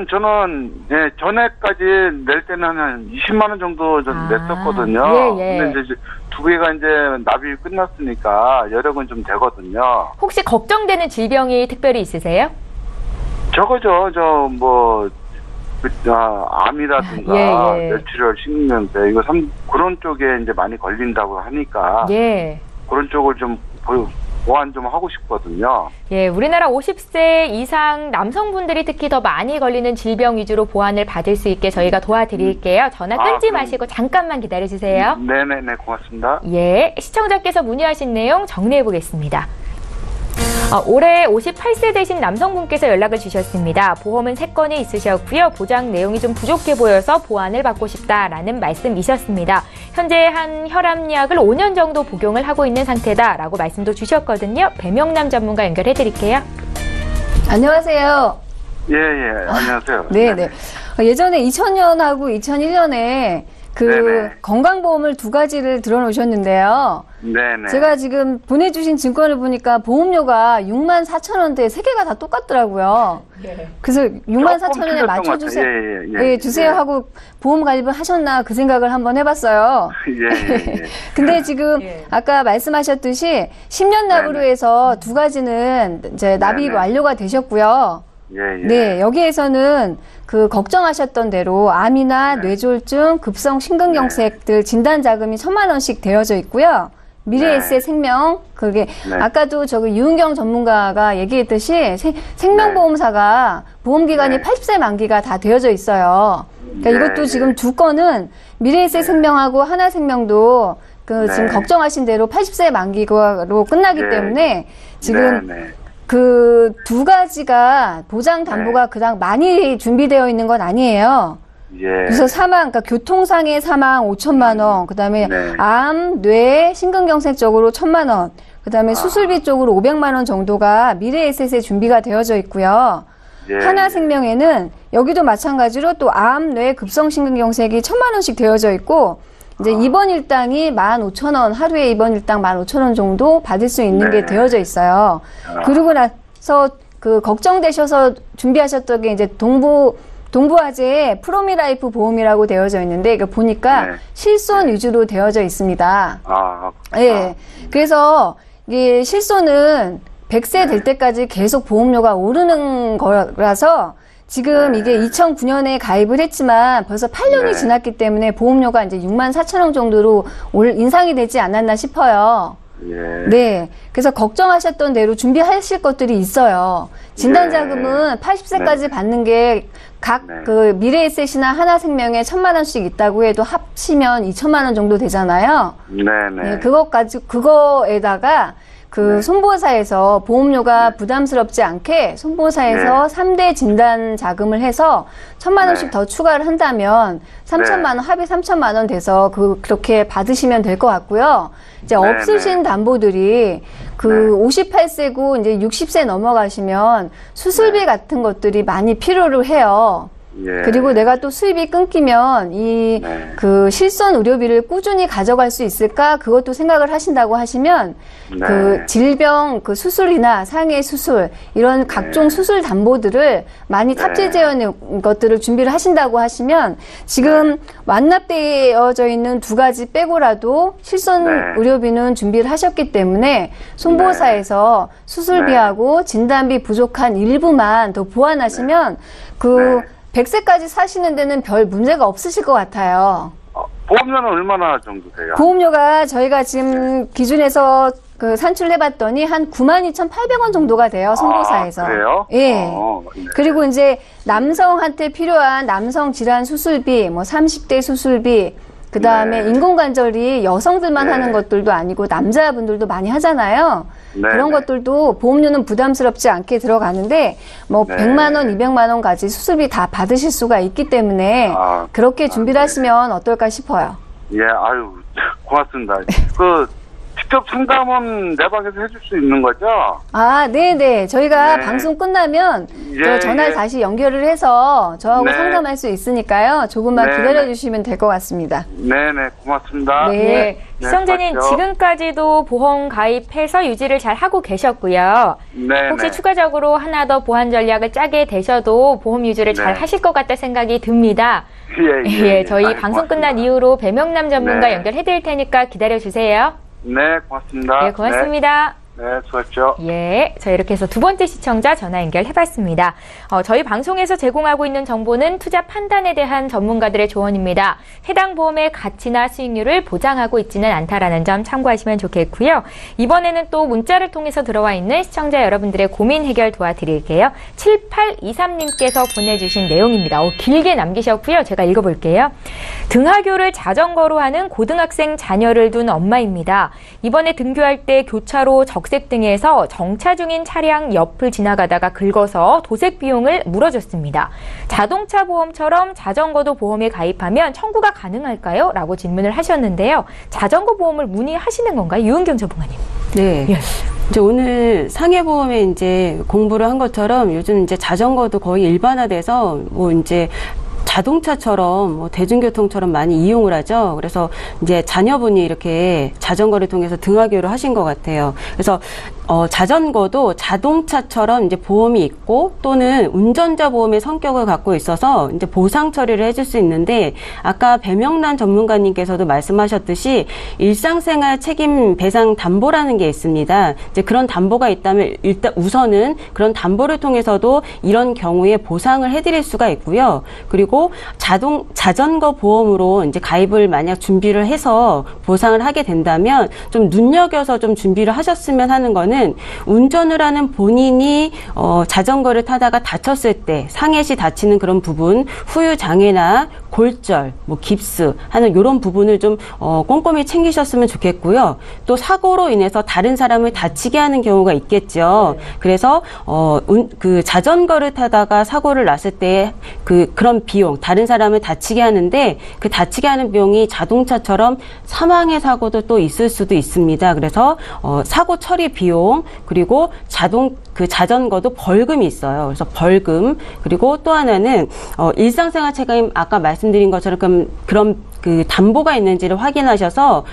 저는, 예, 전에까지 낼 때는 한 20만 원 정도 좀 냈었거든요. 예. 근데 이제 두 개가 이제 납입이 끝났으니까 여력은 좀 되거든요. 혹시 걱정되는 질병이 특별히 있으세요? 암이라든가 예. 뇌출혈, 식면세 이거 그런 쪽에 이제 많이 걸린다고 하니까 예. 그런 쪽을 좀 보완 좀 하고 싶거든요. 예, 우리나라 50세 이상 남성분들이 특히 더 많이 걸리는 질병 위주로 보완을 받을 수 있게 저희가 도와드릴게요. 전화 끊지 마시고 잠깐만 기다려주세요. 네네네, 고맙습니다. 예, 시청자께서 문의하신 내용 정리해 보겠습니다. 올해 58세 되신 남성분께서 연락을 주셨습니다. 보험은 3건이 있으셨고요. 보장 내용이 좀 부족해 보여서 보완을 받고 싶다라는 말씀이셨습니다. 현재 한 혈압약을 5년 정도 복용을 하고 있는 상태다라고 말씀도 주셨거든요. 배명남 전문가 연결해 드릴게요. 안녕하세요. 예, 안녕하세요. 네네. 예전에 2000년하고 2001년에 네네. 건강보험을 2가지를 들어놓으셨는데요. 네네. 제가 지금 보내주신 증권을 보니까 보험료가 64,000원대 3개가 다 똑같더라고요. 그래서 64,000원에 맞춰주세요. 예, 주세요 하고 보험 가입을 하셨나 그 생각을 한번 해봤어요. 예. 근데 지금 아까 말씀하셨듯이 10년 납으로 해서 2가지는 이제 납입 완료가 되셨고요. 네, 여기에서는 그 걱정하셨던 대로 암이나 뇌졸중, 급성 심근경색들 진단 자금이 1,000만 원씩 되어져 있고요. 미래에셋 생명, 그게 아까도 저기 유은경 전문가가 얘기했듯이 생명보험사가 보험기간이 80세 만기가 다 되어져 있어요. 그러니까 이것도 지금 2건은 미래에셋 생명하고 하나생명도 지금 걱정하신 대로 80세 만기로 끝나기 때문에 지금 그 2가지가 보장 담보가 그닥 많이 준비되어 있는 건 아니에요. 그래서 사망, 그러니까 교통상해 사망 5천만 원, 그 다음에 암, 뇌, 심근경색 쪽으로 1,000만 원, 그 다음에 수술비 쪽으로 500만 원 정도가 미래에셋에 준비가 되어져 있고요. 하나생명에는 여기도 마찬가지로 또 암, 뇌, 급성심근경색이 1,000만 원씩 되어져 있고, 이제 입원 일당이 15,000원, 하루에 입원 일당 15,000원 정도 받을 수 있는 게 되어져 있어요. 그러고 나서 그 걱정되셔서 준비하셨던 게 이제 동부화재의 프로미라이프 보험이라고 되어져 있는데, 이거 보니까 실손 위주로 되어져 있습니다. 예. 그래서 이게 실손은 100세 될 때까지 계속 보험료가 오르는 거라서 지금 이게 2009년에 가입을 했지만 벌써 8년이 지났기 때문에 보험료가 이제 64,000원 정도로 인상이 되지 않았나 싶어요. 네. 그래서 걱정하셨던 대로 준비하실 것들이 있어요. 진단자금은 80세까지 받는 게 각 그 미래에셋이나 하나생명에 1,000만 원씩 있다고 해도 합치면 2,000만 원 정도 되잖아요. 네. 그거에다가 그 손보호사에서 보험료가 부담스럽지 않게 손보호사에서 3대 진단 자금을 해서 1,000만 원씩 더 추가를 한다면 3,000만 원, 합의 3,000만 원 돼서 그렇게 받으시면 될 것 같고요. 이제 없으신 담보들이 그 58세고 이제 60세 넘어가시면 수술비 같은 것들이 많이 필요로 해요. 그리고 내가 또 수입이 끊기면 그 실손 의료비를 꾸준히 가져갈 수 있을까? 그것도 생각을 하신다고 하시면 그 질병 그 수술이나 상해 수술 이런 각종 수술 담보들을 많이 탑재되어 있는 것들을 준비를 하신다고 하시면 지금 완납되어져 있는 2가지 빼고라도 실손 의료비는 준비를 하셨기 때문에 손보호사에서 수술비하고 진단비 부족한 일부만 더 보완하시면 100세까지 사시는 데는 별 문제가 없으실 것 같아요. 보험료는 얼마나 정도 돼요? 보험료가 저희가 지금 기준에서 그 산출해봤더니 한 92,800원 정도가 돼요, 손보호사에서. 그래요? 예. 그리고 이제 남성한테 필요한 남성 질환 수술비, 뭐 30대 수술비, 그 다음에 인공관절이 여성들만 하는 것들도 아니고 남자분들도 많이 하잖아요. 그런 것들도 보험료는 부담스럽지 않게 들어가는데 뭐 100만 원, 200만 원까지 수술비 다 받으실 수가 있기 때문에 그렇게 준비를 하시면 어떨까 싶어요. 예, 아유, 고맙습니다. 직접 상담은 내 방에서 해줄 수 있는 거죠? 네네. 저희가 방송 끝나면 전화를 다시 연결을 해서 저하고 상담할 수 있으니까요. 조금만 기다려주시면 될 것 같습니다. 네네, 고맙습니다. 네. 시청자님 지금까지도 보험 가입해서 유지를 잘 하고 계셨고요. 혹시 추가적으로 하나 더 보완 전략을 짜게 되셔도 보험 유지를 잘 하실 것 같다 생각이 듭니다. 저희 방송 끝난 이후로 배명남 전문가 연결해 드릴 테니까 기다려 주세요. 네, 고맙습니다. 네, 고맙습니다. 네, 수고하십시오. 예, 자 이렇게 해서 두 번째 시청자 전화 연결해봤습니다. 저희 방송에서 제공하고 있는 정보는 투자 판단에 대한 전문가들의 조언입니다. 해당 보험의 가치나 수익률을 보장하고 있지는 않다라는 점 참고하시면 좋겠고요. 이번에는 또 문자를 통해서 들어와 있는 시청자 여러분들의 고민 해결 도와드릴게요. 7823님께서 보내주신 내용입니다. 길게 남기셨고요. 제가 읽어볼게요. 등하교를 자전거로 하는 고등학생 자녀를 둔 엄마입니다. 이번에 등교할 때 교차로 적색등에서 정차 중인 차량 옆을 지나가다가 긁어서 도색 비용을 물어줬습니다. 자동차 보험처럼 자전거도 보험에 가입하면 청구가 가능할까요? 라고 질문을 하셨는데요. 자전거 보험을 문의하시는 건가요? 유은경 전문가님. 네. 예. 이제 오늘 상해보험에 이제 공부를 한 것처럼 요즘 이제 자전거도 거의 일반화돼서 뭐 이제 자동차처럼 뭐 대중교통처럼 많이 이용을 하죠. 그래서 이제 자녀분이 이렇게 자전거를 통해서 등하교를 하신 것 같아요. 그래서 자전거도 자동차처럼 이제 보험이 있고 또는 운전자 보험의 성격을 갖고 있어서 이제 보상 처리를 해줄 수 있는데 아까 배명란 전문가님께서도 말씀하셨듯이 일상생활 책임 배상 담보라는 게 있습니다. 이제 그런 담보가 있다면 일단 우선은 그런 담보를 통해서도 이런 경우에 보상을 해드릴 수가 있고요. 그리고 자전거 보험으로 이제 가입을 만약 준비를 해서 보상을 하게 된다면 좀 눈여겨서 좀 준비를 하셨으면 하는 거는 운전을 하는 본인이 자전거를 타다가 다쳤을 때 상해 시 다치는 그런 부분, 후유 장애나 골절, 뭐 깁스 하는 이런 부분을 좀 꼼꼼히 챙기셨으면 좋겠고요. 또 사고로 인해서 다른 사람을 다치게 하는 경우가 있겠죠. 그래서 그 자전거를 타다가 사고를 났을 때 그런 비용, 다른 사람을 다치게 하는데 그 다치게 하는 비용이 자동차처럼 사망의 사고도 또 있을 수도 있습니다. 그래서 사고 처리 비용 그리고 자전거도 벌금이 있어요. 그래서 벌금 그리고 또 하나는 일상생활 책임 아까 말씀드린 것처럼 그런 그 담보가 있는지를 확인하셔서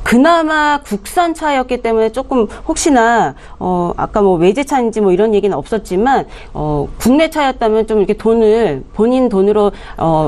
그나마 국산차였기 때문에 조금 혹시나 아까 뭐 외제차인지 뭐 이런 얘기는 없었지만 국내 차였다면 좀 이렇게 본인 돈으로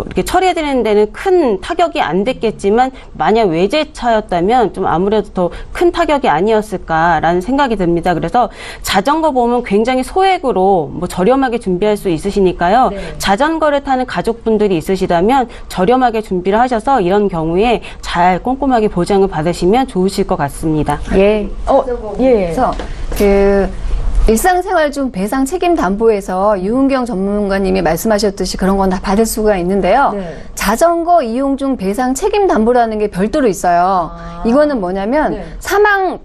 이렇게 처리해드리는 데는 큰 타격이 안 됐겠지만 만약 외제차였다면 좀 아무래도 더 큰 타격이 아니었을까라는 생각이 듭니다. 그래서 자전거 보험은 굉장히 소액으로 뭐 저렴하게 준비할 수 있으시니까요. 네. 자전거를 타는 가족분들이 있으시다면 저렴하게 준비를 하셔서 이런 경우에 잘 꼼꼼하게 보장을 받으시면 좋으실 것 같습니다. 예. 예. 그래서 일상생활 중 배상 책임 담보에서 유은경 전문가님이 말씀하셨듯이 그런 건 다 받을 수가 있는데요. 네. 자전거 이용 중 배상 책임 담보라는 게 별도로 있어요. 이거는 뭐냐면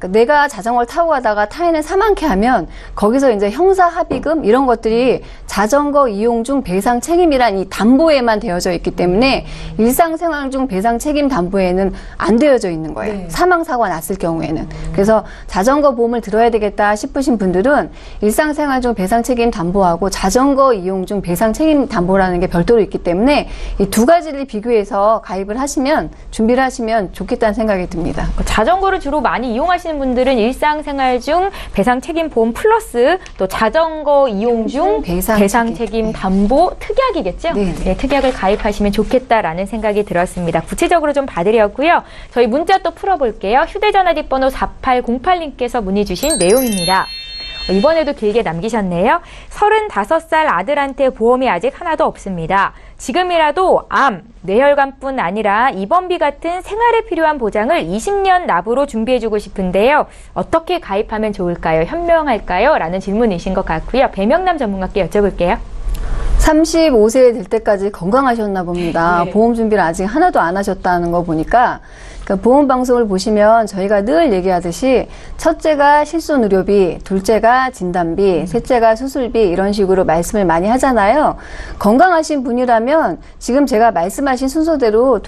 내가 자전거를 타고 가다가 타인을 사망케 하면 거기서 이제 형사 합의금 이런 것들이 자전거 이용 중 배상 책임이란 이 담보에만 되어져 있기 때문에 일상생활 중 배상 책임 담보에는 안 되어져 있는 거예요. 네. 사망 사고가 났을 경우에는. 그래서 자전거 보험을 들어야 되겠다 싶으신 분들은 일상생활 중 배상 책임 담보하고 자전거 이용 중 배상 책임 담보라는 게 별도로 있기 때문에 이 두 가지를 비교해서 가입을 하시면 준비를 하시면 좋겠다는 생각이 듭니다. 자전거를 주로 많이 이용하시는 분들은 일상생활 중 배상 책임 보험 플러스 또 자전거 이용 중 배상 책임 담보 특약이겠죠? 네, 특약을 가입하시면 좋겠다라는 생각이 들었습니다. 구체적으로 좀 봐드렸고요. 저희 문자 또 풀어볼게요. 휴대전화 뒷번호 4808님께서 문의 주신 내용입니다. 이번에도 길게 남기셨네요. 35살 아들한테 보험이 아직 하나도 없습니다. 지금이라도 암, 뇌혈관뿐 아니라 입원비 같은 생활에 필요한 보장을 20년 납으로 준비해주고 싶은데요. 어떻게 가입하면 좋을까요? 현명할까요? 라는 질문이신 것 같고요. 배명남 전문가께 여쭤볼게요. 35세 될 때까지 건강하셨나 봅니다. 네. 보험 준비를 아직 하나도 안 하셨다는 거 보니까 그러니까 보험 방송을 보시면 저희가 늘 얘기하듯이 첫째가 실손의료비, 둘째가 진단비, 셋째가 수술비 이런 식으로 말씀을 많이 하잖아요. 건강하신 분이라면 지금 제가 말씀하신 순서대로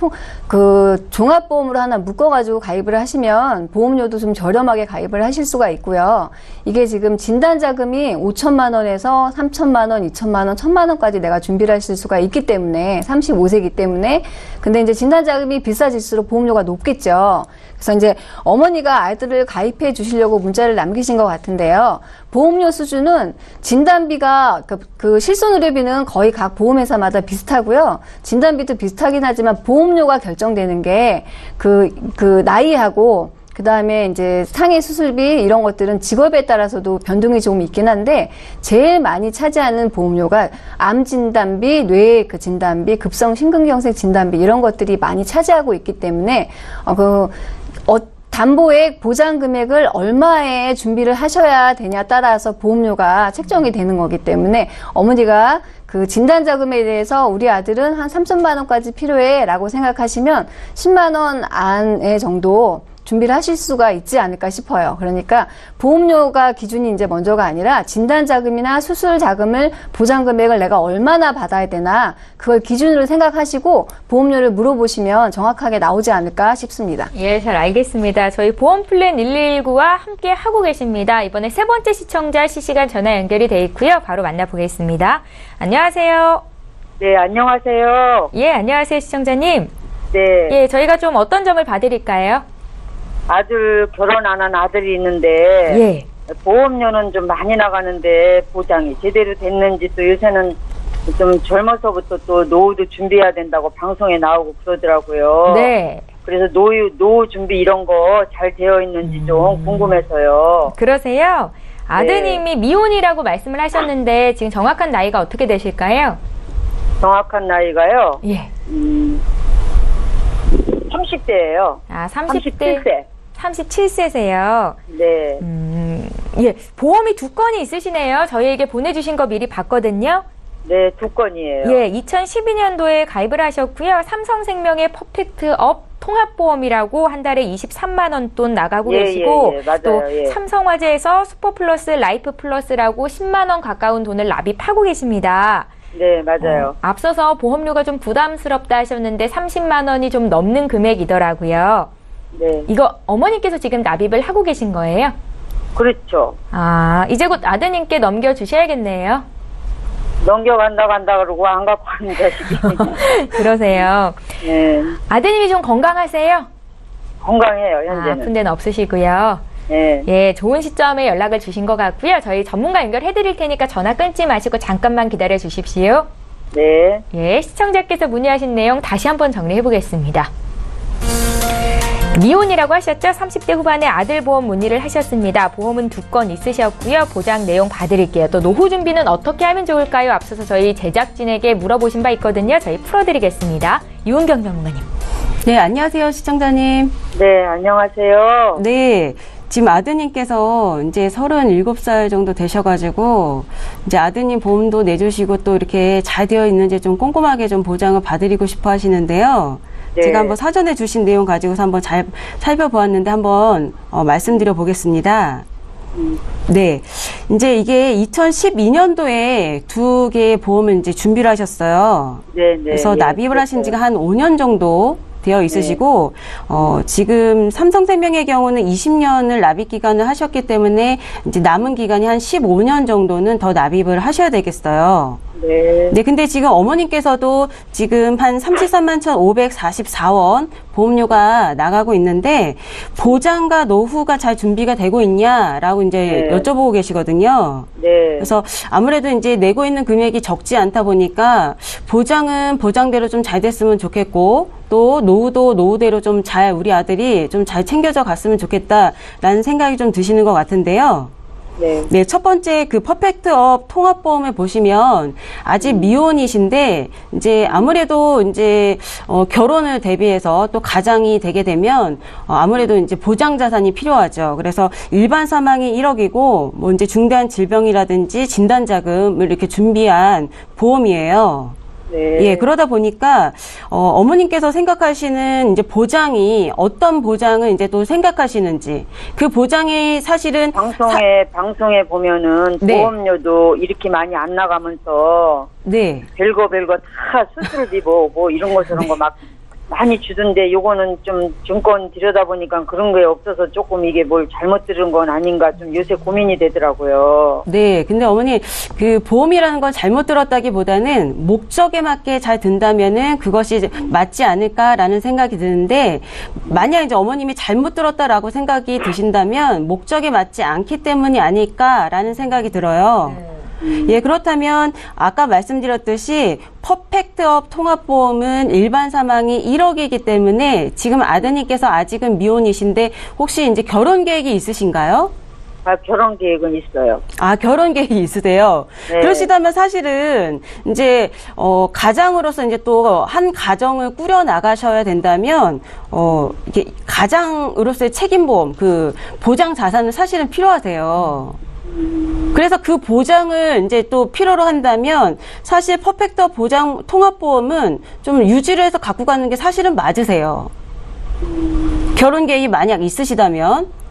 종합보험으로 하나 묶어가지고 가입을 하시면 보험료도 좀 저렴하게 가입을 하실 수가 있고요. 이게 지금 진단자금이 5천만 원에서 3천만 원, 2천만 원, 1천만 원까지 내가 준비를 하실 수가 있기 때문에 35세이기 때문에 근데 이제 진단자금이 비싸질수록 보험료가 높겠죠. 그래서 이제 어머니가 아이들을 가입해 주시려고 문자를 남기신 것 같은데요. 보험료 수준은 진단비가 그 실손의료비는 거의 각 보험회사마다 비슷하고요. 진단비도 비슷하긴 하지만 보험료가 결정되는 게 그 나이하고 그다음에 이제 상해 수술비 이런 것들은 직업에 따라서도 변동이 조금 있긴 한데 제일 많이 차지하는 보험료가 암 진단비, 뇌 그 진단비, 급성 심근경색 진단비 이런 것들이 많이 차지하고 있기 때문에 담보액 보장 금액을 얼마에 준비를 하셔야 되냐 따라서 보험료가 책정이 되는 거기 때문에 어머니가 그 진단자금에 대해서 우리 아들은 한 3천만 원까지 필요해 라고 생각하시면 10만 원 안에 정도 준비를 하실 수가 있지 않을까 싶어요. 그러니까 보험료가 기준이 이제 먼저가 아니라 진단자금이나 수술자금을 보장금액을 내가 얼마나 받아야 되나 그걸 기준으로 생각하시고 보험료를 물어보시면 정확하게 나오지 않을까 싶습니다. 예, 잘 알겠습니다. 저희 보험플랜 119와 함께 하고 계십니다. 이번에 세 번째 시청자 실시간 전화 연결이 돼 있고요. 바로 만나보겠습니다. 안녕하세요. 네, 안녕하세요. 예, 안녕하세요, 시청자님. 네, 예, 저희가 좀 어떤 점을 봐드릴까요? 아들 결혼 안 한 아들이 있는데 예. 보험료는 좀 많이 나가는데 보장이 제대로 됐는지 또 요새는 좀 젊어서부터 또 노후도 준비해야 된다고 방송에 나오고 그러더라고요. 네. 그래서 노후 준비 이런 거 잘 되어 있는지 좀 궁금해서요. 그러세요? 아드님이 미혼이라고 말씀을 하셨는데 지금 정확한 나이가 어떻게 되실까요? 정확한 나이가요. 예. 30대예요. 아, 30대. 37세. 37세세요. 네. 예. 보험이 2건이 있으시네요. 저희에게 보내주신 거 미리 봤거든요. 네, 2건이에요. 예, 2012년도에 가입을 하셨고요. 삼성생명의 퍼펙트업 통합보험이라고 한 달에 23만 원 돈 나가고 계시고 맞아요. 또 예. 삼성화재에서 슈퍼플러스 라이프플러스라고 10만 원 가까운 돈을 납입하고 계십니다. 네, 맞아요. 앞서서 보험료가 좀 부담스럽다 하셨는데 30만 원이 좀 넘는 금액이더라고요. 네. 이거 어머니께서 지금 납입을 하고 계신 거예요? 그렇죠. 아, 이제 곧 아드님께 넘겨주셔야겠네요. 넘겨간다 그러고 안 갖고 가는 자식이. 그러세요. 네. 아드님이 좀 건강하세요? 건강해요, 아, 현재는. 아픈 데는 없으시고요. 네. 예, 좋은 시점에 연락을 주신 것 같고요. 저희 전문가 연결해드릴 테니까 전화 끊지 마시고 잠깐만 기다려 주십시오. 네. 예, 시청자께서 문의하신 내용 다시 한번 정리해 보겠습니다. 미혼이라고 하셨죠? 30대 후반에 아들 보험 문의를 하셨습니다. 보험은 2건 있으셨고요. 보장 내용 봐드릴게요. 또 노후 준비는 어떻게 하면 좋을까요? 앞서서 저희 제작진에게 물어보신 바 있거든요. 저희 풀어드리겠습니다. 유은경 전문가님. 네, 안녕하세요, 시청자님. 네, 안녕하세요. 네. 지금 아드님께서 이제 37살 정도 되셔가지고, 이제 아드님 보험도 내주시고 또 이렇게 잘 되어 있는지 좀 꼼꼼하게 좀 보장을 봐드리고 싶어 하시는데요. 네. 제가 한번 사전에 주신 내용 가지고서 한번 잘 살펴보았는데 한번 말씀드려 보겠습니다. 네. 이제 이게 2012년도에 2개의 보험을 이제 준비를 하셨어요. 네, 네. 그래서 예, 납입을 하신 지가 그랬어요. 한 5년 정도 되어 있으시고, 지금 삼성생명의 경우는 20년을 납입 기간을 하셨기 때문에 이제 남은 기간이 한 15년 정도는 더 납입을 하셔야 되겠어요. 네. 네, 근데 지금 어머님께서도 지금 한 33만 1,544원 보험료가 나가고 있는데 보장과 노후가 잘 준비가 되고 있냐라고 이제 네. 여쭤보고 계시거든요. 네. 그래서 아무래도 이제 내고 있는 금액이 적지 않다 보니까 보장은 보장대로 좀 잘 됐으면 좋겠고 또 노후도 노후대로 좀 잘 우리 아들이 좀 잘 챙겨져 갔으면 좋겠다라는 생각이 좀 드시는 것 같은데요. 네. 네, 첫 번째 그 퍼펙트업 통합보험을 보시면 아직 미혼이신데 이제 아무래도 이제 결혼을 대비해서 또 가장이 되게 되면 아무래도 이제 보장 자산이 필요하죠. 그래서 일반 사망이 1억이고 뭐 이제 중대한 질병이라든지 진단 자금을 이렇게 준비한 보험이에요. 네. 예, 그러다 보니까, 어머님께서 생각하시는 이제 보장이 어떤 보장을 이제 또 생각하시는지, 그 보장이 사실은. 방송에 보면은 네. 보험료도 이렇게 많이 안 나가면서 네. 별거 다 수술비 뭐 이런 거 저런 거 막 많이 주던데 요거는 좀 증권 들여다보니까 그런 게 없어서 조금 이게 뭘 잘못 들은 건 아닌가 좀 요새 고민이 되더라고요. 네, 근데 어머니, 그 보험이라는 건 잘못 들었다기보다는 목적에 맞게 잘 든다면은 그것이 맞지 않을까라는 생각이 드는데, 만약 이제 어머님이 잘못 들었다라고 생각이 드신다면 목적에 맞지 않기 때문이 아닐까라는 생각이 들어요. 예, 그렇다면 아까 말씀드렸듯이 퍼펙트업 통합보험은 일반 사망이 1억이기 때문에 지금 아드님께서 아직은 미혼이신데 혹시 이제 결혼 계획이 있으신가요? 결혼 계획은 있어요. 아, 결혼 계획이 있으세요? 네. 그러시다면 사실은 이제, 가장으로서 이제 또 한 가정을 꾸려 나가셔야 된다면, 이게 가장으로서의 책임보험, 그 보장 자산은 사실은 필요하세요. 그래서 그 보장을 이제 또 필요로 한다면 사실 퍼펙트 보장 통합보험은 좀 유지를 해서 갖고 가는 게 사실은 맞으세요. 결혼 계획이 만약 있으시다면.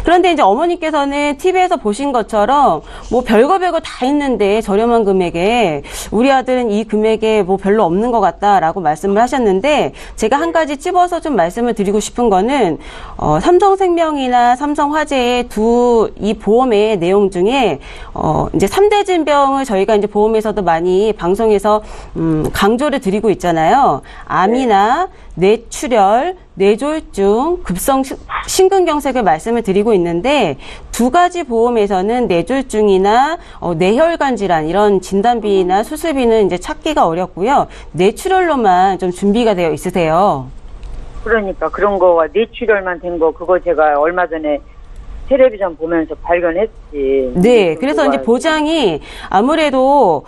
그런데 이제 어머니께서는 TV에서 보신 것처럼 뭐 별거 다 있는데 저렴한 금액에 우리 아들은 이 금액에 뭐 별로 없는 것 같다라고 말씀을 하셨는데 제가 한 가지 찝어서 좀 말씀을 드리고 싶은 거는 삼성생명이나 삼성화재의 이 보험의 내용 중에 이제 3대 질병을 저희가 이제 보험에서도 많이 방송에서 강조를 드리고 있잖아요. 암이나 뇌출혈, 뇌졸중, 급성 심근경색을 말씀을 드리고 있는데 두 가지 보험에서는 뇌졸중이나 뇌혈관 질환 이런 진단비나 수술비는 이제 찾기가 어렵고요. 뇌출혈로만 좀 준비가 되어 있으세요. 그러니까 그런 거와 뇌출혈만 된 거 그거 제가 얼마 전에 텔레비전 보면서 발견했지. 네, 그래서 이제 보장이 아무래도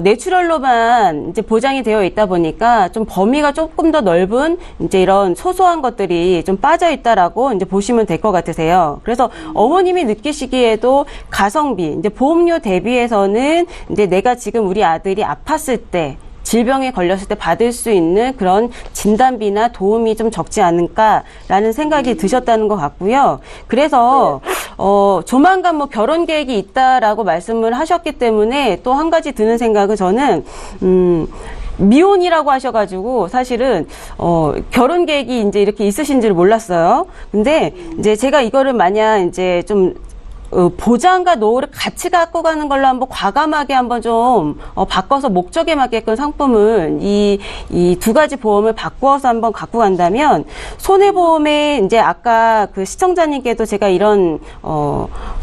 뇌출혈로만 이제 보장이 되어 있다 보니까 좀 범위가 조금 더 넓은 이제 이런 소소한 것들이 좀 빠져 있다라고 이제 보시면 될 것 같으세요. 그래서 어머님이 느끼시기에도 가성비, 이제 보험료 대비해서는 이제 내가 지금 우리 아들이 아팠을 때 질병에 걸렸을 때 받을 수 있는 그런 진단비나 도움이 좀 적지 않을까라는 생각이 드셨다는 것 같고요. 그래서 조만간 뭐 결혼 계획이 있다라고 말씀을 하셨기 때문에 또 한 가지 드는 생각은 저는 미혼이라고 하셔가지고 사실은 결혼 계획이 이제 이렇게 있으신 줄 몰랐어요. 근데 이제 제가 이거를 만약 이제 좀 보장과 노후를 같이 갖고 가는 걸로 한번 과감하게 한번 좀 바꿔서 목적에 맞게끔 상품을 이 두 가지 보험을 바꾸어서 한번 갖고 간다면 손해보험에 이제 아까 그 시청자님께도 제가 이런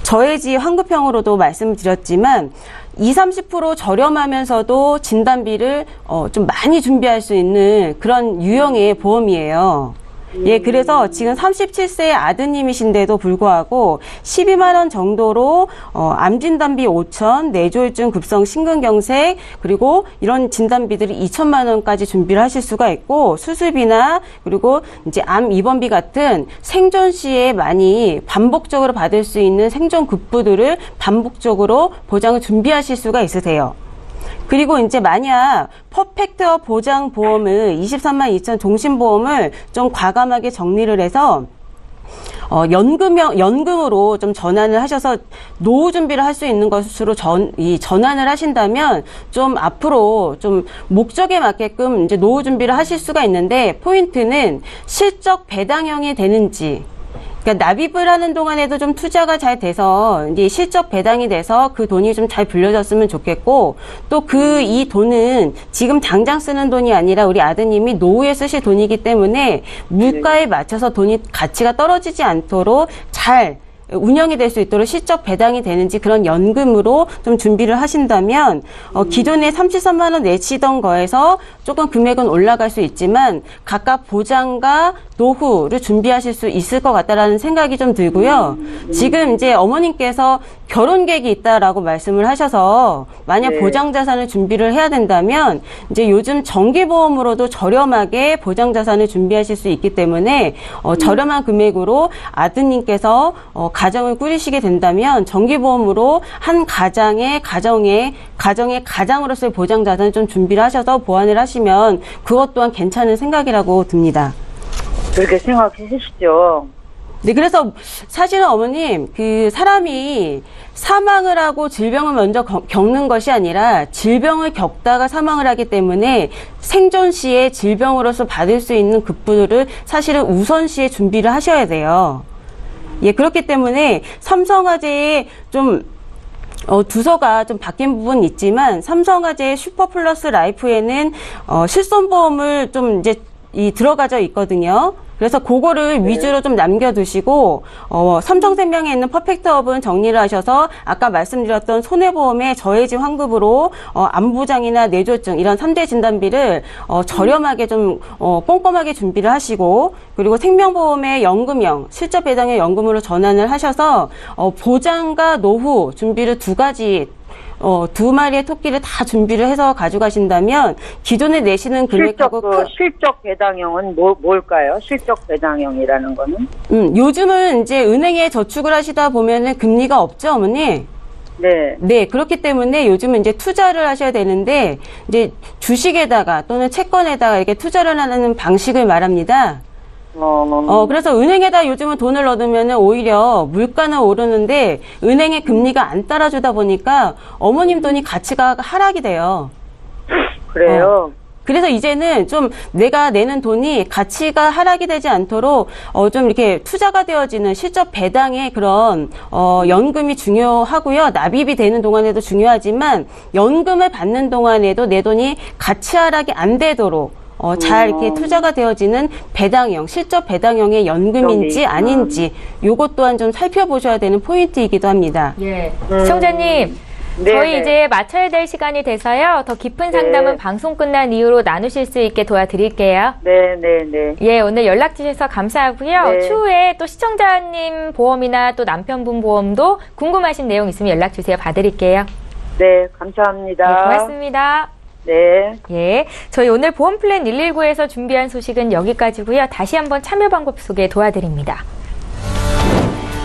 저해지 환급형으로도 말씀을 드렸지만 20-30% 저렴하면서도 진단비를 좀 많이 준비할 수 있는 그런 유형의 보험이에요. 예, 그래서 지금 37세의 아드님이신데도 불구하고 12만 원 정도로 암 진단비 5천, 뇌졸중, 급성 심근경색 그리고 이런 진단비들이 2천만 원까지 준비를 하실 수가 있고 수술비나 그리고 이제 암 입원비 같은 생존 시에 많이 반복적으로 받을 수 있는 생존 급부들을 반복적으로 보장을 준비하실 수가 있으세요. 그리고 이제 만약 퍼펙트 보장 보험을 23만 2천 종신보험을 좀 과감하게 정리를 해서 연금으로 좀 전환을 하셔서 노후 준비를 할 수 있는 것으로 전환을 하신다면 좀 앞으로 좀 목적에 맞게끔 이제 노후 준비를 하실 수가 있는데 포인트는 실적 배당형이 되는지 그러니까 납입을 하는 동안에도 좀 투자가 잘 돼서 이제 실적 배당이 돼서 그 돈이 좀 잘 불려졌으면 좋겠고 또 이 돈은 지금 당장 쓰는 돈이 아니라 우리 아드님이 노후에 쓰실 돈이기 때문에 물가에 맞춰서 돈이 가치가 떨어지지 않도록 잘 운영이 될 수 있도록 실적 배당이 되는지 그런 연금으로 좀 준비를 하신다면 기존에 33만 원 내시던 거에서 조금 금액은 올라갈 수 있지만 각각 보장과 노후를 준비하실 수 있을 것 같다라는 생각이 좀 들고요. 지금 이제 어머님께서 결혼 계획이 있다라고 말씀을 하셔서 만약 보장 자산을 준비를 해야 된다면 이제 요즘 정기보험으로도 저렴하게 보장 자산을 준비하실 수 있기 때문에 저렴한 금액으로 아드님께서 가정을 꾸리시게 된다면 정기보험으로 한 가정의 가장으로서의 보장 자산을 좀 준비를 하셔서 보완을 하시면 그것 또한 괜찮은 생각이라고 듭니다. 그렇게 생각해 주시죠. 네, 그래서 사실은 어머님, 그 사람이 사망을 하고 질병을 먼저 겪는 것이 아니라 질병을 겪다가 사망을 하기 때문에 생존 시에 질병으로서 받을 수 있는 급부를 사실은 우선시에 준비를 하셔야 돼요. 예, 그렇기 때문에 삼성화재에 좀 두서가 좀 바뀐 부분이 있지만 삼성화재 슈퍼플러스 라이프에는 실손보험을 좀 이제 들어가져 있거든요. 그래서 그거를 위주로 좀 남겨두시고 삼성생명에 있는 퍼펙트업은 정리를 하셔서 아까 말씀드렸던 손해보험의 저해지 환급으로 안부장이나 뇌졸중 이런 3대 진단비를 저렴하게 좀 꼼꼼하게 준비를 하시고 그리고 생명보험의 연금형 실적 배당의 연금으로 전환을 하셔서 보장과 노후 준비를 두 가지 두 마리의 토끼를 다 준비를 해서 가져가신다면 기존에 내시는 금액하고 실적 배당형은 뭘까요? 실적 배당형이라는 거는? 요즘은 이제 은행에 저축을 하시다 보면은 금리가 없죠, 어머니? 네. 네, 그렇기 때문에 요즘은 이제 투자를 하셔야 되는데 이제 주식에다가 또는 채권에다가 이렇게 투자를 하는 방식을 말합니다. 그래서 은행에다 요즘은 돈을 넣으면 오히려 물가는 오르는데 은행의 금리가 안 따라주다 보니까 어머님 돈이 가치가 하락이 돼요. 그래요? 그래서 이제는 좀 내가 내는 돈이 가치가 하락이 되지 않도록 좀 이렇게 투자가 되어지는 실적 배당의 그런 연금이 중요하고요. 납입이 되는 동안에도 중요하지만 연금을 받는 동안에도 내 돈이 가치 하락이 안 되도록 잘 이렇게 투자가 되어지는 배당형, 실적 배당형의 연금인지 아닌지 요것 또한 좀 살펴보셔야 되는 포인트이기도 합니다. 예. 시청자님, 네, 저희 네. 이제 마쳐야 될 시간이 돼서요. 더 깊은 상담은 네. 방송 끝난 이후로 나누실 수 있게 도와드릴게요. 네, 네, 네. 예, 오늘 연락 주셔서 감사하고요. 네. 추후에 또 시청자님 보험이나 또 남편분 보험도 궁금하신 내용 있으면 연락 주세요. 봐드릴게요. 네, 감사합니다. 네, 고맙습니다. 네. 예, 저희 오늘 보험 플랜 119에서 준비한 소식은 여기까지고요. 다시 한번 참여 방법 소개 도와드립니다.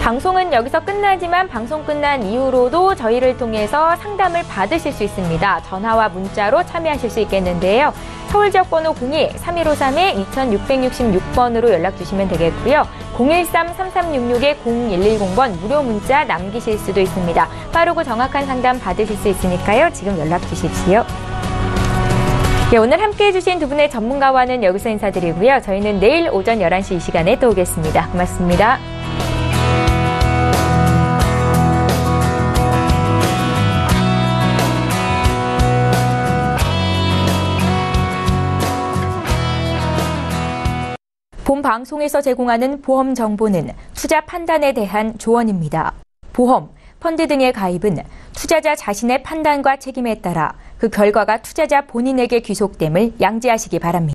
방송은 여기서 끝나지만 방송 끝난 이후로도 저희를 통해서 상담을 받으실 수 있습니다. 전화와 문자로 참여하실 수 있겠는데요. 서울 지역 번호 02-3263-2666번으로 연락 주시면 되겠고요. 013-3366-0110번 무료 문자 남기실 수도 있습니다. 빠르고 정확한 상담 받으실 수 있으니까요. 지금 연락 주십시오. 예, 오늘 함께해 주신 두 분의 전문가와는 여기서 인사드리고요. 저희는 내일 오전 11시 이 시간에 또 오겠습니다. 고맙습니다. 본 방송에서 제공하는 보험 정보는 투자 판단에 대한 조언입니다. 보험, 펀드 등의 가입은 투자자 자신의 판단과 책임에 따라 그 결과가 투자자 본인에게 귀속됨을 양지하시기 바랍니다.